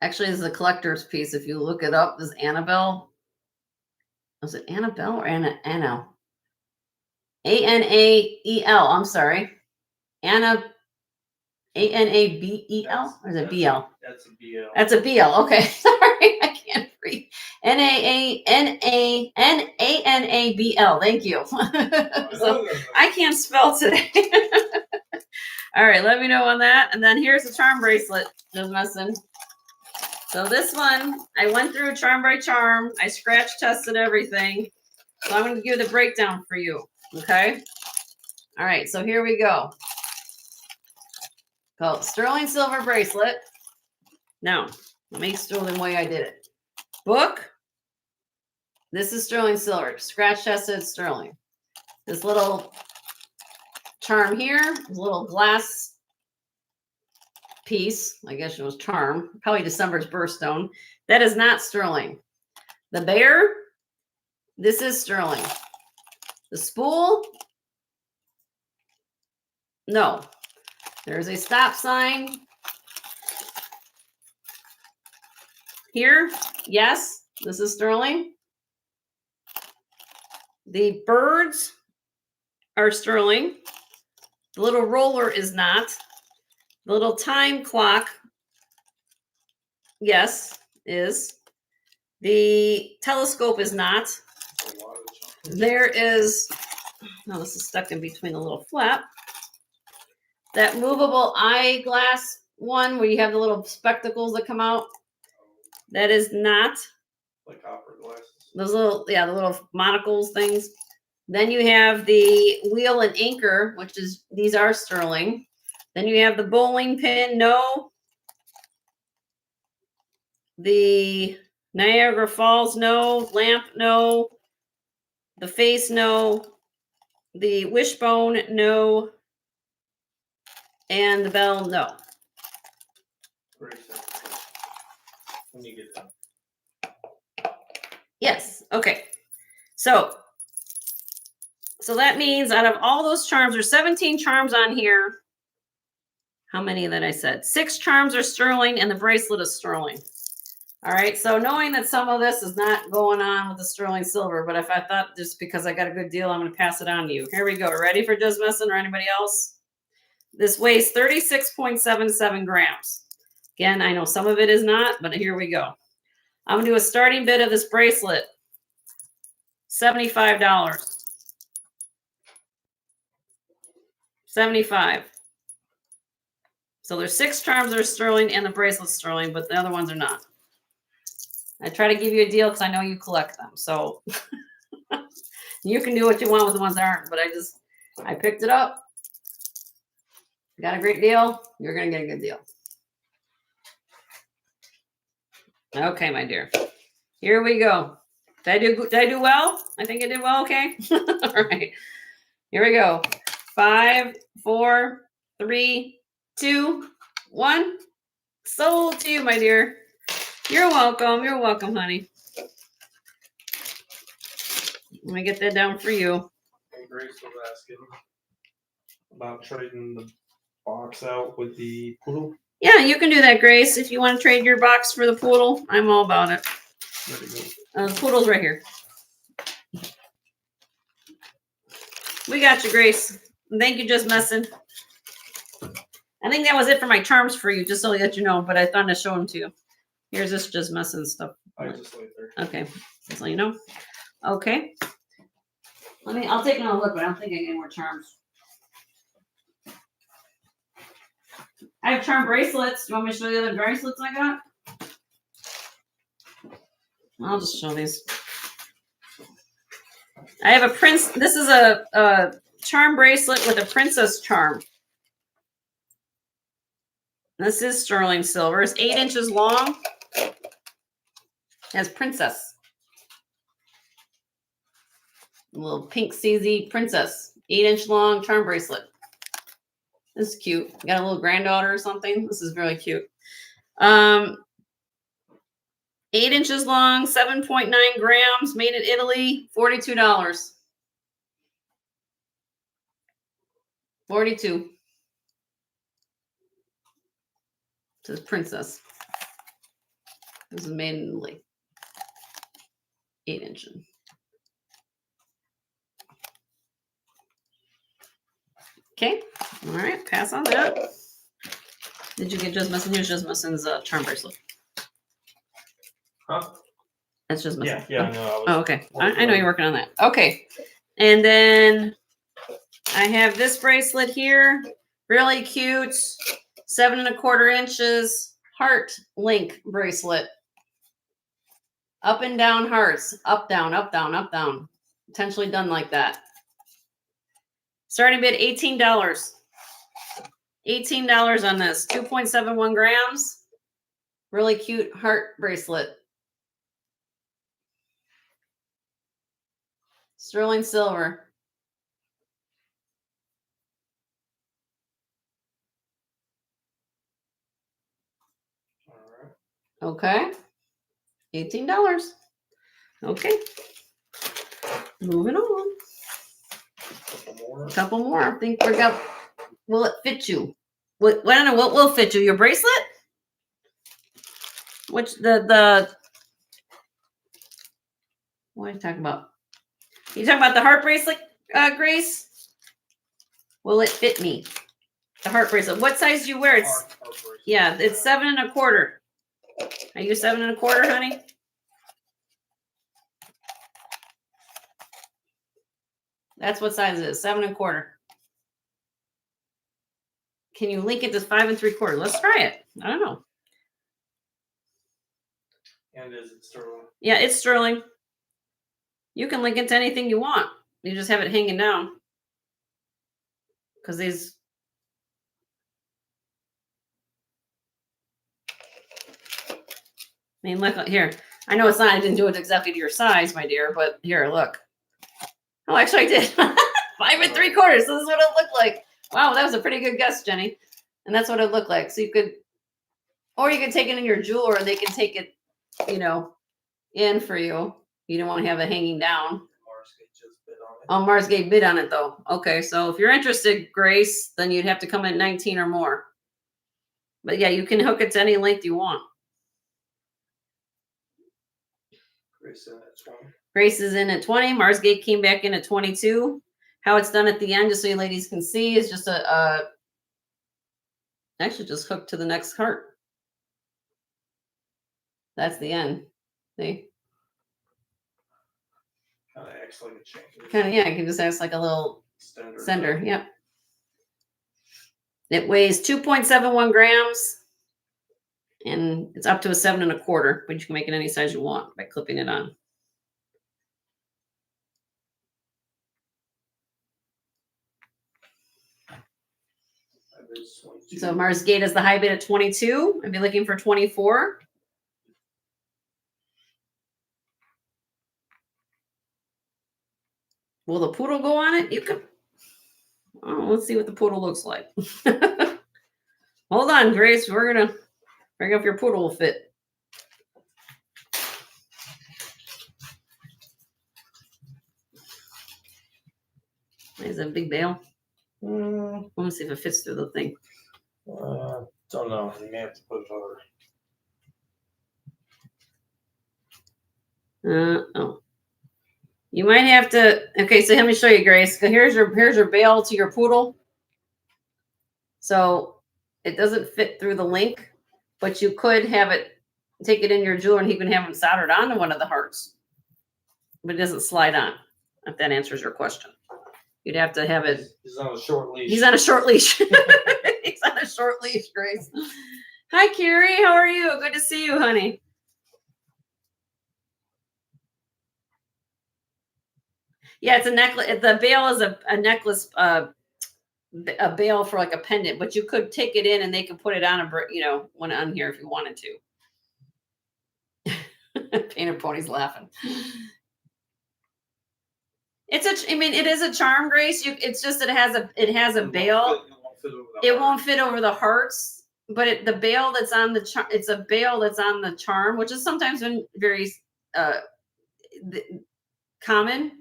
Actually, this is a collector's piece. If you look it up, this Annabelle. Was it Annabelle or Anna? Anael. I'm sorry. Anna. Anabel? Or is it BL? That's a BL. That's a BL. Okay. Sorry. I can't read. Nanabl. Thank you. So I can't spell today. All right. Let me know on that. And then here's the charm bracelet. Just messing. So this one, I went through charm by charm. I scratch tested everything. So I'm going to give the breakdown for you. Okay. All right. So here we go. Called sterling silver bracelet. Now, let me show them the way I did it. Book. This is sterling silver. Scratch tested sterling. This little charm here, this little glass piece, I guess it was charm, probably December's birthstone. That is not sterling. The bear, this is sterling. The spool, no. There's a stop sign here. Yes, this is sterling. The birds are sterling. The little roller is not. The little time clock, yes, is. The telescope is not. There is, no, this is stuck in between the little flap. That movable eyeglass one where you have the little spectacles that come out, that is not. Like opera glasses. Those little, yeah, the little monocles things. Then you have the wheel and anchor, which is, these are sterling. Then you have the bowling pin, no. The Niagara Falls, no. Lamp, no. The face, no. The wishbone, no. And the bell, no. Very simple. When you get done. Yes. Okay. So that means out of all those charms, there's 17 charms on here. How many that I said? 6 charms are sterling and the bracelet is sterling. All right. So knowing that some of this is not going on with the sterling silver, but if I thought just because I got a good deal, I'm going to pass it on to you. Here we go. Ready for just messing or anybody else? This weighs 36.77 grams. Again, I know some of it is not, but here we go. I'm going to do a starting bid of this bracelet. $75. 75. So there's 6 charms that are sterling and the bracelet's sterling, but the other ones are not. I try to give you a deal because I know you collect them. So you can do what you want with the ones that aren't, but I picked it up. Got a great deal. You're going to get a good deal. Okay, my dear. Here we go. Did I do well? I think I did well. Okay. All right. Here we go. 5, 4, 3, 2, 1. Sold to you, my dear. You're welcome. You're welcome, honey. Let me get that down for you. And Grace was asking about trading the box out with the poodle. Yeah, you can do that, Grace. If you want to trade your box for the poodle, I'm all about it. The poodle's right here. We got you, Grace. Thank you, just messing. I think that was it for my charms for you, just so that you know, but I thought I'd show them to you. Here's this just messing stuff. I just laid there. Okay, just so you know. Okay. I'll take another look, but I don't think I get any more charms. I have charm bracelets. Do you want me to show you the other bracelets I got? I'll just show these. I have a prince. This is a charm bracelet with a princess charm. This is sterling silver. It's 8 inches long. It has princess. A little pink CZ princess. 8-inch long charm bracelet. This is cute. Got a little granddaughter or something. This is really cute. 8 inches long, 7.9 grams, made in Italy, $42. 42. It says princess. This is made in like 8-inch. Okay. All right. Pass on that. Did you get Just Missing? Here's Just Missing's charm bracelet. Huh? That's Just Missing. Yeah. No. Oh, okay. I know you're working on that. Okay. And then I have this bracelet here. Really cute. 7 1/4 inches. Heart link bracelet. Up and down hearts. Up, down, up, down, up, down. Potentially done like that. Starting bid $18. $18 on this. 2.71 grams. Really cute heart bracelet. Sterling silver. All right. Okay. $18. Okay. Moving on. Couple more. I think we got. Will it fit you? What? I don't know. What will fit you? Your bracelet? Which the? What are you talking about? You talking about the heart bracelet, Grace? Will it fit me? The heart bracelet. What size do you wear? It's yeah. It's 7 1/4. Are you 7 1/4, honey? That's what size it is. 7 1/4. Can you link it to 5 3/4? Let's try it. I don't know. And is it sterling? Yeah, it's sterling. You can link it to anything you want. You just have it hanging down. Because these. I mean, look here. I know it's not. I didn't do it exactly to your size, my dear. But here, look. Oh, actually, I did. 5 3/4. So this is what it looked like. Wow, that was a pretty good guess, Jenny. And that's what it looked like. So you could, or you could take it in your jeweler, and they can take it, in for you. You don't want to have it hanging down. Marsgate just bid on it. Oh, Marsgate bid on it though. Okay, so if you're interested, Grace, then you'd have to come at 19 or more. But yeah, you can hook it to any length you want. Grace in at 20. Grace is in at 20. Marsgate came back in at 22. How it's done at the end, just so you ladies can see, is just actually just hooked to the next heart. That's the end. See? Kind of acts like a chain. Kind of, yeah. You can just act like a little Standard. sender. Yep. It weighs 2.71 grams. And it's up to a 7 1/4, but you can make it any size you want by clipping it on. So Marsgate is the high bid at 22. I'd be looking for 24. Will the poodle go on it? You can. Oh, let's see what the poodle looks like. Hold on, Grace. We're gonna bring up your poodle will fit. Is that a big bail? Let me see if it fits through the thing. Don't know. You may have to put it over. Oh. You might have to. Okay, so let me show you, Grace. So here's your bail to your poodle. So it doesn't fit through the link, but you could have it, take it in your jeweler, and he can have it soldered onto one of the hearts. But it doesn't slide on. If that answers your question, you'd have to have it. He's on a short leash. He's on a short leash. He's on a short leash, Grace. Hi, Carrie. How are you? Good to see you, honey. Yeah, it's a necklace. The bail is a necklace, a bail for like a pendant, but you could take it in and they could put it on one on here if you wanted to. Painter Pony's laughing. It is a charm, Grace. It's just that it has a bail. It won't fit over the hearts, but the bail that's on the it's a bail that's on the charm, which is sometimes been very common.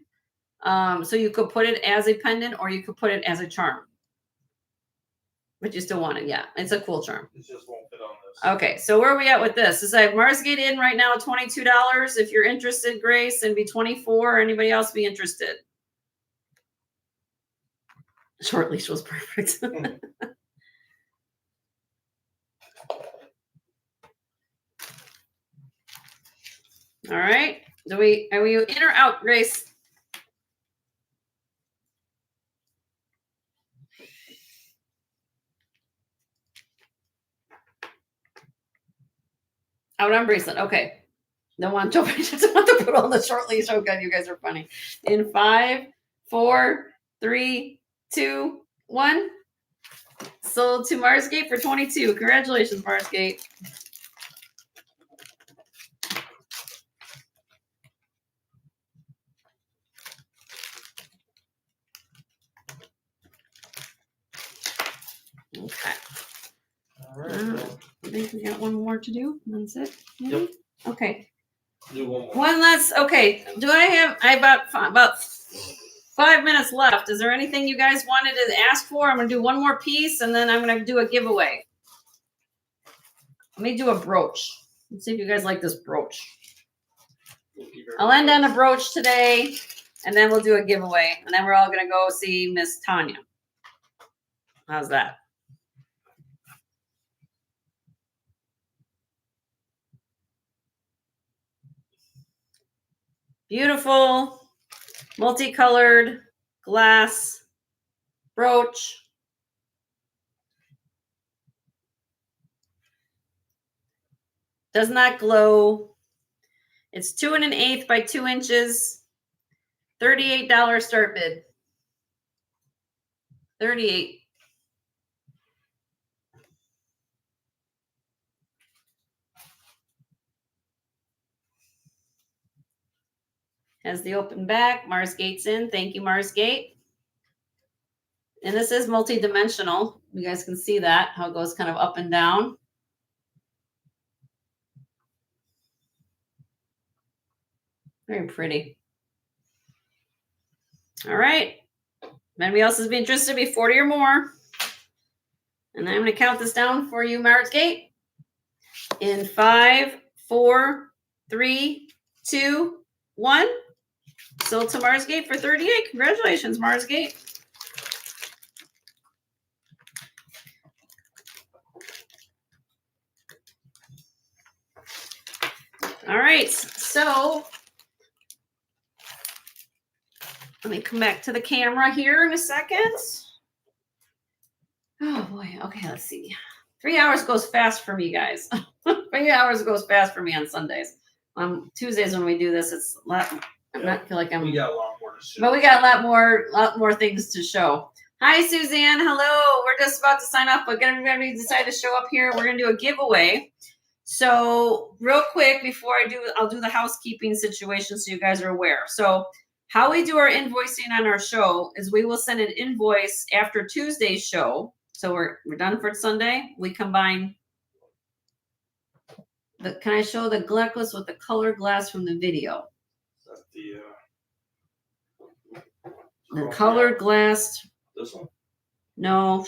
So you could put it as a pendant or you could put it as a charm. But you still want it, yeah. It's a cool charm. It just won't fit on this. Okay, so where are we at with this? This I have Marsgate in right now, $22. If you're interested, Grace, and be 24. Anybody else be interested? Short leash was perfect. All right. Are we in or out, Grace? Out on bracelet. Okay. Don't want to jump. I just want to put on the short leash. Oh god, you guys are funny. In 5, 4, 3, 2, 1. Sold to Marsgate for 22. Congratulations, Marsgate. Okay. All right. I think we got one more to do. That's it. Maybe? Yep. Okay. Do one more. One last. Okay. Do I have? I about 5 minutes left. Is there anything you guys wanted to ask for? I'm gonna do one more piece, and then I'm gonna do a giveaway. Let me do a brooch. Let's see if you guys like this brooch. I'll end on a brooch today, and then we'll do a giveaway, and then we're all gonna go see Miss Tanya. How's that? Beautiful, multicolored glass brooch. Does not glow. It's 2 1/8 by 2 inches. $38 start bid. 38. Has the open back. Marsgate's in. Thank you, Marsgate. And this is multi-dimensional. You guys can see that, how it goes kind of up and down. Very pretty. All right. If anybody else is interested, be 40 or more. And I'm going to count this down for you, Marsgate. In 5, 4, 3, 2, 1. Sold to Marsgate for 38. Congratulations, Marsgate. All right, so let me come back to the camera here in a second. Oh boy, okay, let's see. 3 hours goes fast for me, guys. 3 hours goes fast for me on Sundays. On Tuesdays when we do this, it's a lot. I'm not feel like I'm. We got a lot more to show. But we got a lot more things to show. Hi, Suzanne. Hello. We're just about to sign off, but everybody decide to show up here. We're gonna do a giveaway. So real quick before I'll do the housekeeping situation so you guys are aware. So how we do our invoicing on our show is we will send an invoice after Tuesday's show. So we're done for Sunday. We combine can I show the necklace with the colored glass from the video? The colored glass. This one? No,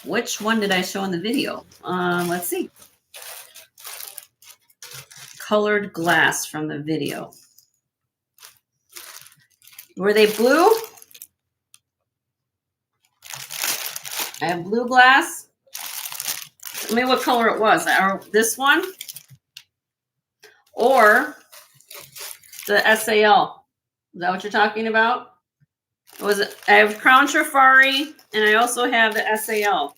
which one did I show in the video? Let's see. Colored glass from the video. Were they blue? I have blue glass. Tell me what color it was. This one or the SAL. Is that what you're talking about? I have Crown Trifari and I also have the SAL.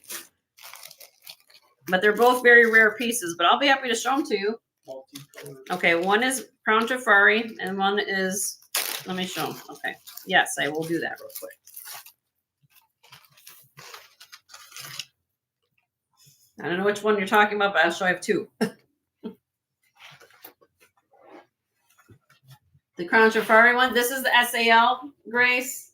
But they're both very rare pieces, but I'll be happy to show them to you. Okay, one is Crown Trifari and one is, let me show them. Okay, yes, I will do that real quick. I don't know which one you're talking about, but I'll show I have two. The Crown Trifari one. This is the SAL, Grace.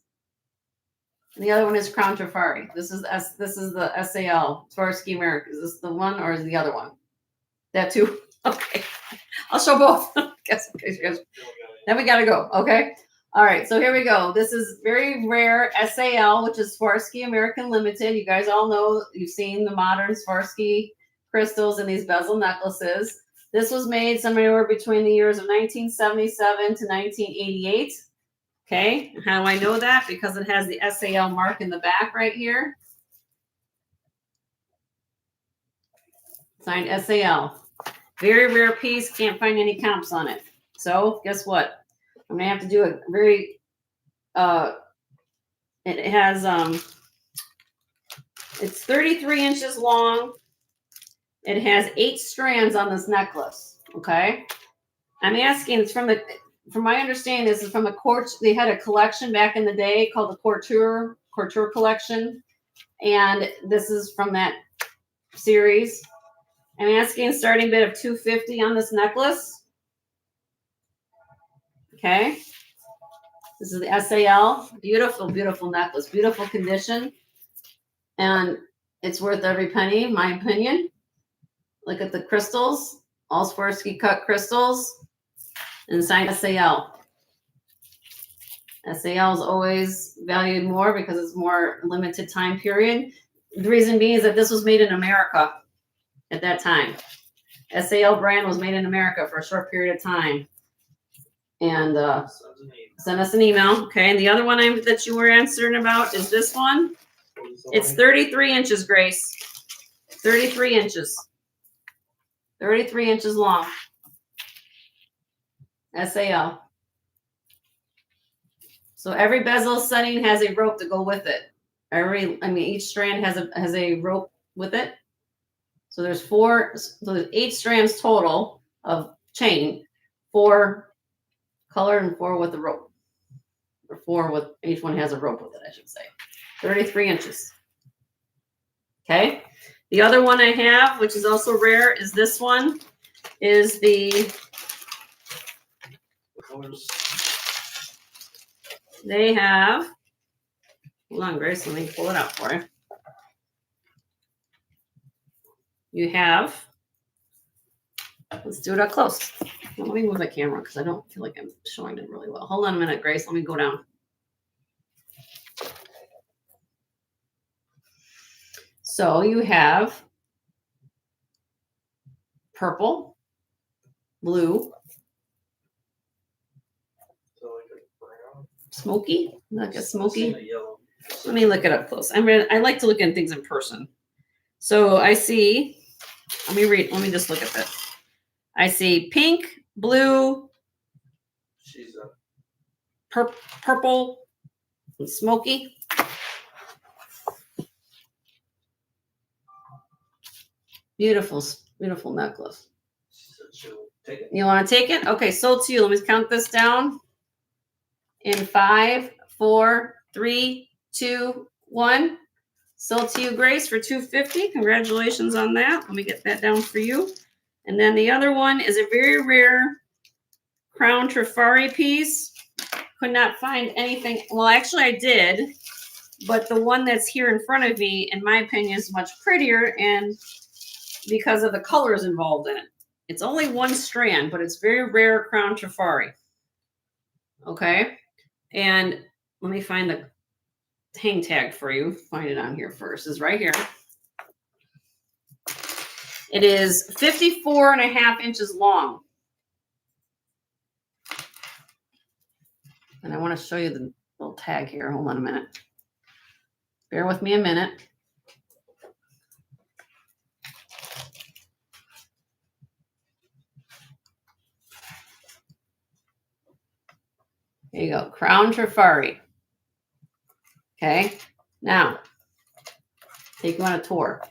And the other one is Crown Trifari. This is the SAL, Swarovski America. Is this the one or is the other one? That too? Okay. I'll show both. Guess. Then we gotta go. Okay. All right, so here we go. This is very rare SAL, which is Swarovski American Limited. You guys all know, you've seen the modern Swarovski crystals in these bezel necklaces. This was made somewhere between the years of 1977 to 1988. Okay, how do I know that? Because it has the SAL mark in the back right here. Signed SAL. Very rare piece, can't find any comps on it. So guess what? I'm gonna have to do a very, it has, it's 33 inches long. It has 8 strands on this necklace, okay? I'm asking, it's from my understanding, this is from they had a collection back in the day called the Couture collection. And this is from that series. I'm asking starting bid of $250 on this necklace. Okay. This is the SAL. Beautiful, beautiful necklace. Beautiful condition. And it's worth every penny, in my opinion. Look at the crystals. All Swarovski cut crystals. And signed SAL. SAL is always valued more because it's more limited time period. The reason being is that this was made in America at that time. SAL brand was made in America for a short period of time. And send us an email. Okay, and the other one that you were answering about is this one. It's 33 inches, Grace. 33 inches. 33 inches long. SAL. So every bezel setting has a rope to go with it. Each strand has a rope with it. So there's 8 strands total of chain, 4 colored and 4 with a rope. Or 4 with, each one has a rope with it, I should say. 33 inches. Okay. The other one I have, which is also rare, is this one. Is the colors. They have, hold on, Grace, let me pull it out for you. You have, let's do it up close. Well, let me move my camera because I don't feel like I'm showing it really well. Hold on a minute, Grace. Let me go down. So you have purple, blue, smoky, like a smoky. Let me look it up close. I like to look at things in person. So I see, let me just look at this. I see pink, blue, purple, and smoky. Beautiful, beautiful necklace. You want to take it? Okay, sold to you. Let me count this down. In 5, 4, 3, 2, 1. Sold to you, Grace, for $250. Congratulations on that. Let me get that down for you. And then the other one is a very rare crown trifari piece. Could not find anything. Well, actually, I did. But the one that's here in front of me, in my opinion, is much prettier, and because of the colors involved in it. It's only 1 strand, but it's very rare crown trifari. Okay. And let me find the hang tag for you. Find it on here first. It's right here. It is 54.5 inches long. And I want to show you the little tag here. Hold on a minute. Bear with me a minute. There you go. Crown trifari. Okay. Now, take you on a tour.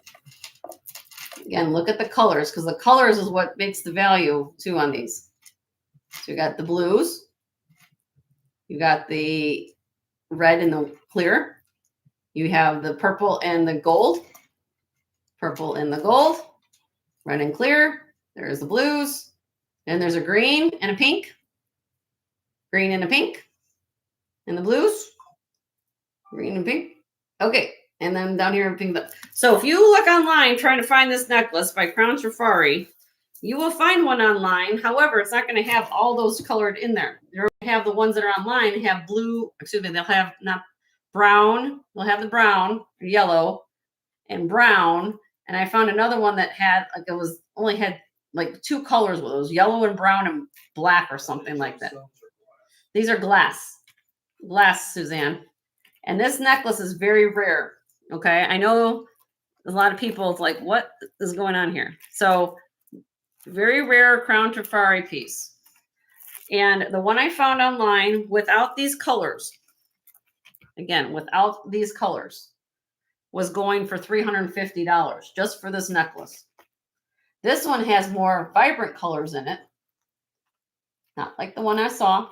Again, look at the colors, because the colors is what makes the value too on these. So you got the blues. You got the red and the clear. You have the purple and the gold. Purple and the gold. Red and clear. There's the blues. Then there's a green and a pink. Green and a pink. And the blues. Green and pink. Okay. And then down here in pink. So if you look online trying to find this necklace by Crown Trifari, You will find one online. However, it's not going to have all those colored in there. You're going to have the ones that are online have blue, excuse me, they'll have not brown, they'll have the brown, yellow, and brown. And I found another one that had like only had like 2 colors with it. It was yellow and brown and black or something like that. These are glass, Suzanne. And this necklace is very rare. Okay, I know a lot of people. It's like, what is going on here? So, very rare crown tafari piece. And the one I found online without these colors, again, without these colors, was going for $350 just for this necklace. This one has more vibrant colors in it, not like the one I saw.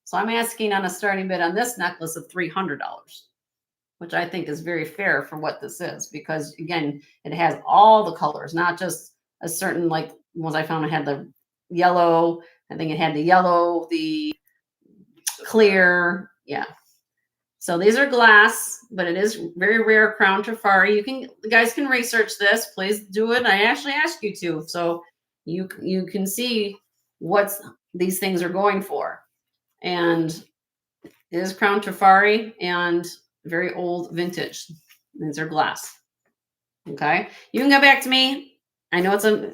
So I'm asking on a starting bid on this necklace of $300, which I think is very fair for what this is, because again, it has all the colors, not just a certain, like ones I found. It had the yellow. I think it had the yellow, the clear. Yeah. So these are glass, but it is very rare crown tafari. You guys can research this. Please do it. I actually ask you to, so you can see what these things are going for. And it is crown tafari and very old vintage. These are glass. Okay. You can get back to me. I know it's a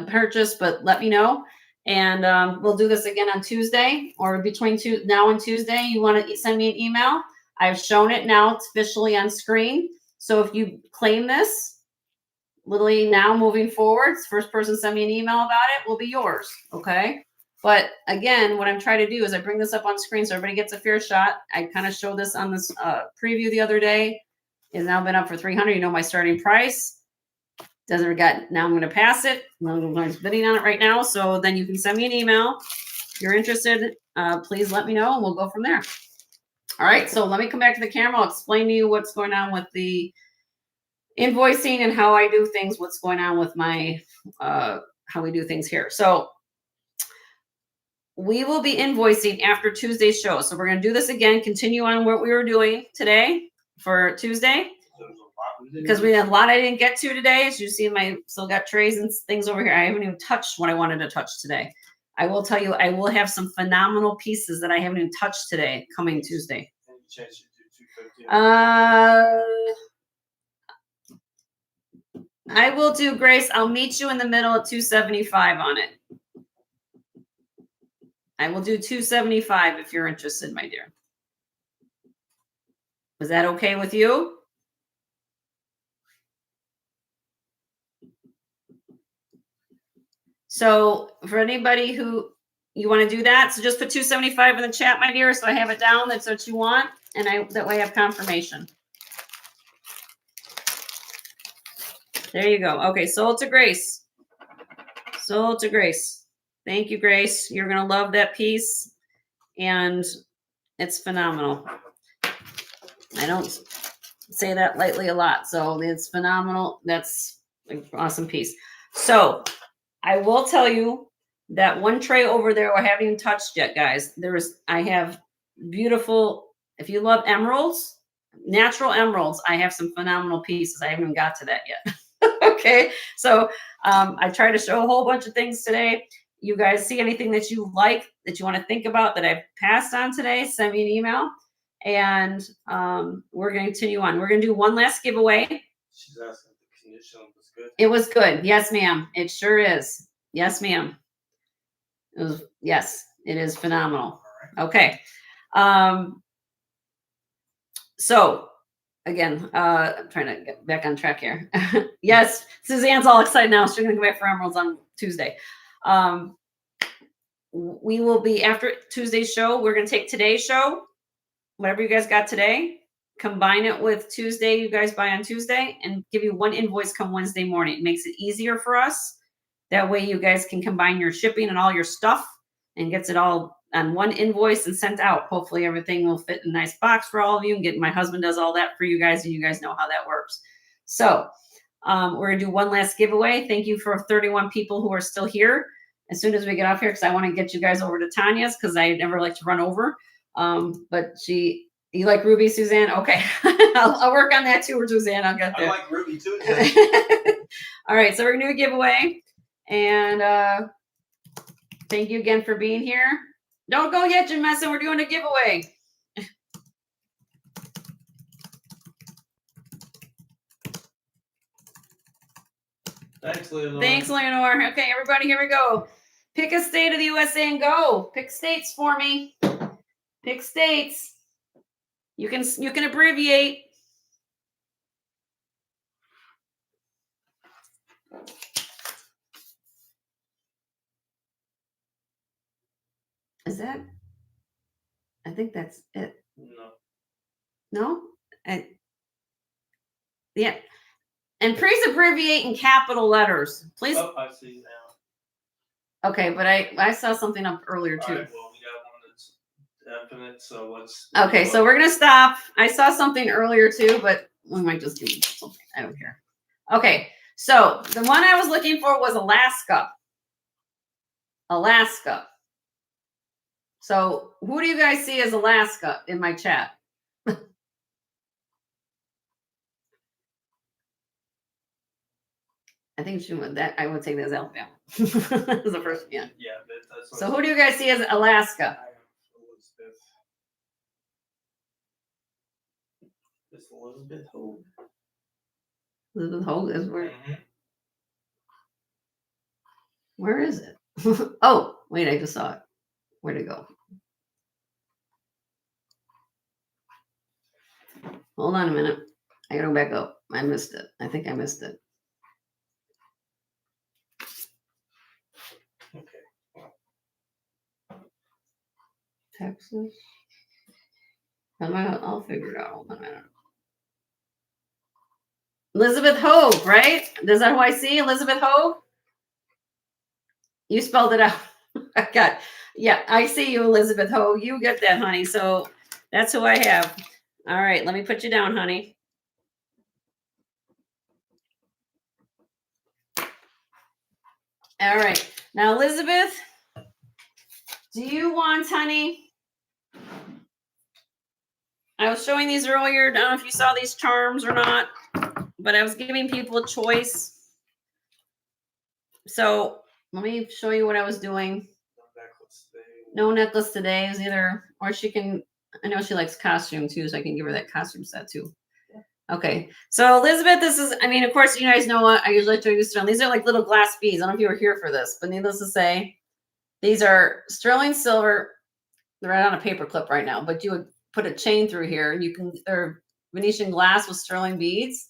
purchase, but let me know. And we'll do this again on Tuesday, or between now and Tuesday. You want to send me an email. I've shown it now. It's officially on screen. So if you claim this, literally now moving forward, first person send me an email about it will be yours. Okay. But again, what I'm trying to do is I bring this up on screen so everybody gets a fair shot. I kind of showed this on this preview the other day. It's now been up for $300. You know my starting price. Now I'm going to pass it. I'm bidding on it right now. So then you can send me an email. If you're interested, please let me know and we'll go from there. All right. So let me come back to the camera. I'll explain to you what's going on with the invoicing and how I do things, what's going on with my, how we do things here. So we will be invoicing after Tuesday's show. So we're going to do this again, continue on what we were doing today for Tuesday, because we had a lot I didn't get to today. As you see, still got trays and things over here. I haven't even touched what I wanted to touch today. I will tell you, I will have some phenomenal pieces that I haven't even touched today coming Tuesday. I will do, Grace. I'll meet you in the middle at 275 on it. I will do 275 if you're interested, my dear. Is that okay with you? So for anybody who you want to do that, so just put 275 in the chat, my dear, so I have it down. That's what you want, and that way I have confirmation. There you go. Okay, sold to Grace. Sold to Grace. Thank you, Grace. You're going to love that piece, and it's phenomenal. I don't say that lightly a lot, so it's phenomenal. That's an awesome piece. So I will tell you that one tray over there I haven't even touched yet, guys. I have beautiful, if you love emeralds, natural emeralds, I have some phenomenal pieces. I haven't even got to that yet. Okay, so I try to show a whole bunch of things today. You guys see anything that you like, that you want to think about that I've passed on today, send me an email, and we're going to continue on. We're going to do one last giveaway. She's asking if the condition was good. It was good. Yes, ma'am. It sure is. Yes, ma'am. Yes, it is phenomenal. Okay. So again, I'm trying to get back on track here. Yes, Suzanne's all excited now. She's going to go back for emeralds on Tuesday. We will be, after Tuesday's show, we're going to take today's show, whatever you guys got today, combine it with Tuesday, you guys buy on Tuesday, and give you one invoice come Wednesday morning. It makes it easier for us. That way you guys can combine your shipping and all your stuff and gets it all on one invoice and sent out. Hopefully everything will fit in a nice box for all of you, and my husband does all that for you guys, and you guys know how that works. So we're going to do one last giveaway. Thank you for 31 people who are still here. As soon as we get off here, because I want to get you guys over to Tanya's, because I never like to run over. But you like Ruby, Suzanne? Okay. I'll work on that too, Suzanne. I'll get there. I like Ruby too. All right. So we're going to do a giveaway. And thank you again for being here. Don't go yet, Jim Messon. We're doing a giveaway. Thanks, Leonore. Thanks, Leonore. Okay, everybody, here we go. Pick a state of the USA and go. Pick states for me. Pick states. You can abbreviate. Is that? I think that's it. No. No? Yeah. And please abbreviate in capital letters. Please. Oh, I see now. Okay, but I saw something up earlier too. All right, well, we got one that's definite, so let's. Okay, so we're gonna stop. I saw something earlier too, but we might just do something. I don't care. Okay, so the one I was looking for was Alaska. Alaska. So who do you guys see as Alaska in my chat? I think she would that I would take that as Alabama. As the first, yeah. Yeah, that's. So who do you guys see as Alaska? Elizabeth. It's Elizabeth Hogue. Elizabeth Hogue is where? Mm-hmm. Where is it? Oh, wait, I just saw it. Where'd it go? Hold on a minute. I gotta go back up. I missed it. I think I missed it. Okay. Texas. I'll figure it out. Hold on a minute. Elizabeth Hogue, right? Is that who I see? Elizabeth Hogue? You spelled it out. I got, yeah, I see you, Elizabeth Hogue. You get that, honey. So that's who I have. All right, let me put you down, honey. All right. Now, Elizabeth, do you want, honey? I was showing these earlier. I don't know if you saw these charms or not, but I was giving people a choice. So let me show you what I was doing. No necklace today is either, or she can, I know she likes costume too, so I can give her that costume set too. Okay, so Elizabeth, this is, I mean, of course, you guys know what I usually show you sterling. These are like little glass beads. I don't know if you were here for this, but needless to say, these are sterling silver. They're right on a paper clip right now, but you would put a chain through here. You can, they're Venetian glass with sterling beads.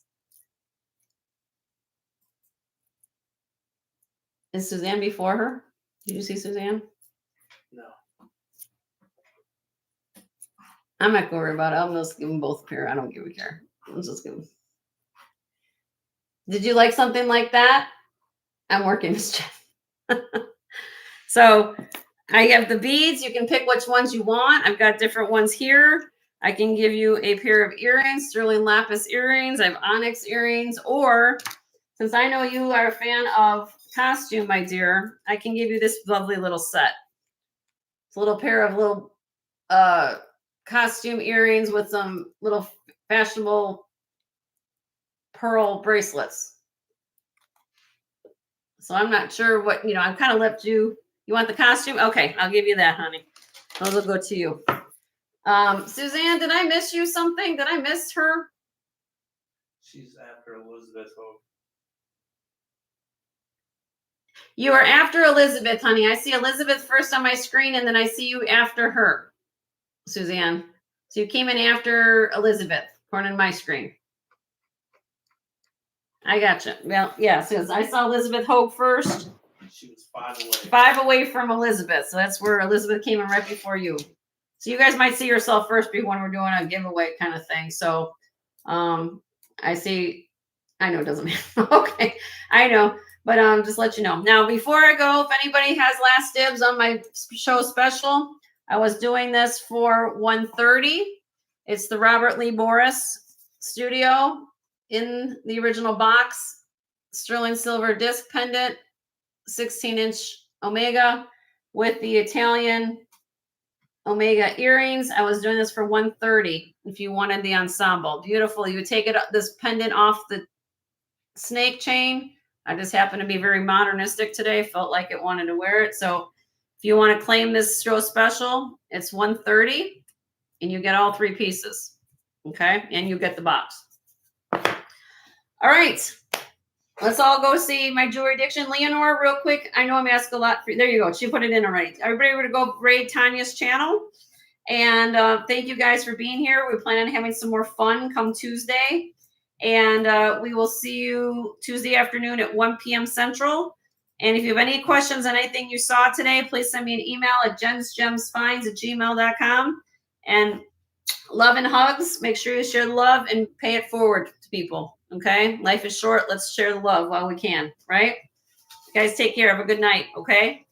Is Suzanne before her? Did you see Suzanne? No. I'm not gonna worry about it. I'll just give them both a pair. I don't give a care. I'll just give them. Did you like something like that? I'm working this chat. So I have the beads. You can pick which ones you want. I've got different ones here. I can give you a pair of earrings, sterling lapis earrings. I have onyx earrings, or since I know you are a fan of costume, my dear, I can give you this lovely little set. It's a little pair of little costume earrings with some little fashionable pearl bracelets. So I'm not sure what, I've kind of left you. You want the costume? Okay, I'll give you that, honey. Those will go to you. Suzanne, did I miss you something? Did I miss her? She's after Elizabeth Hogue. You are after Elizabeth, honey. I see Elizabeth first on my screen, and then I see you after her, Suzanne. So you came in after Elizabeth, according to my screen. I gotcha. Well, yeah, since I saw Elizabeth Hogue first. She was 5 away. 5 away from Elizabeth. So that's where Elizabeth came in right before you. So you guys might see yourself first when we're doing a giveaway kind of thing. So I see, I know it doesn't matter. Okay, I know. But just let you know. Now, before I go, if anybody has last dibs on my show special, I was doing this for $130. It's the Robert Lee Morris Studio in the original box, sterling silver disc pendant, 16-inch Omega with the Italian Omega earrings. I was doing this for $130 if you wanted the ensemble. Beautiful. You would take this pendant off the snake chain, I just happened to be very modernistic today. Felt like it wanted to wear it. So if you want to claim this show special, it's $130 and you get all 3 pieces. Okay. And you get the box. All right. Let's all go see my jewelry addiction. Leonore, real quick. I know I'm asking a lot. There you go. She put it in already. Everybody going to go raid Tanya's channel. And thank you guys for being here. We plan on having some more fun come Tuesday. And we will see you Tuesday afternoon at 1 p.m. Central. And if you have any questions on anything you saw today, please send me an email at jensgemsfinds@gmail.com. And love and hugs. Make sure you share the love and pay it forward to people. Okay? Life is short. Let's share the love while we can. Right? You guys take care. Have a good night. Okay?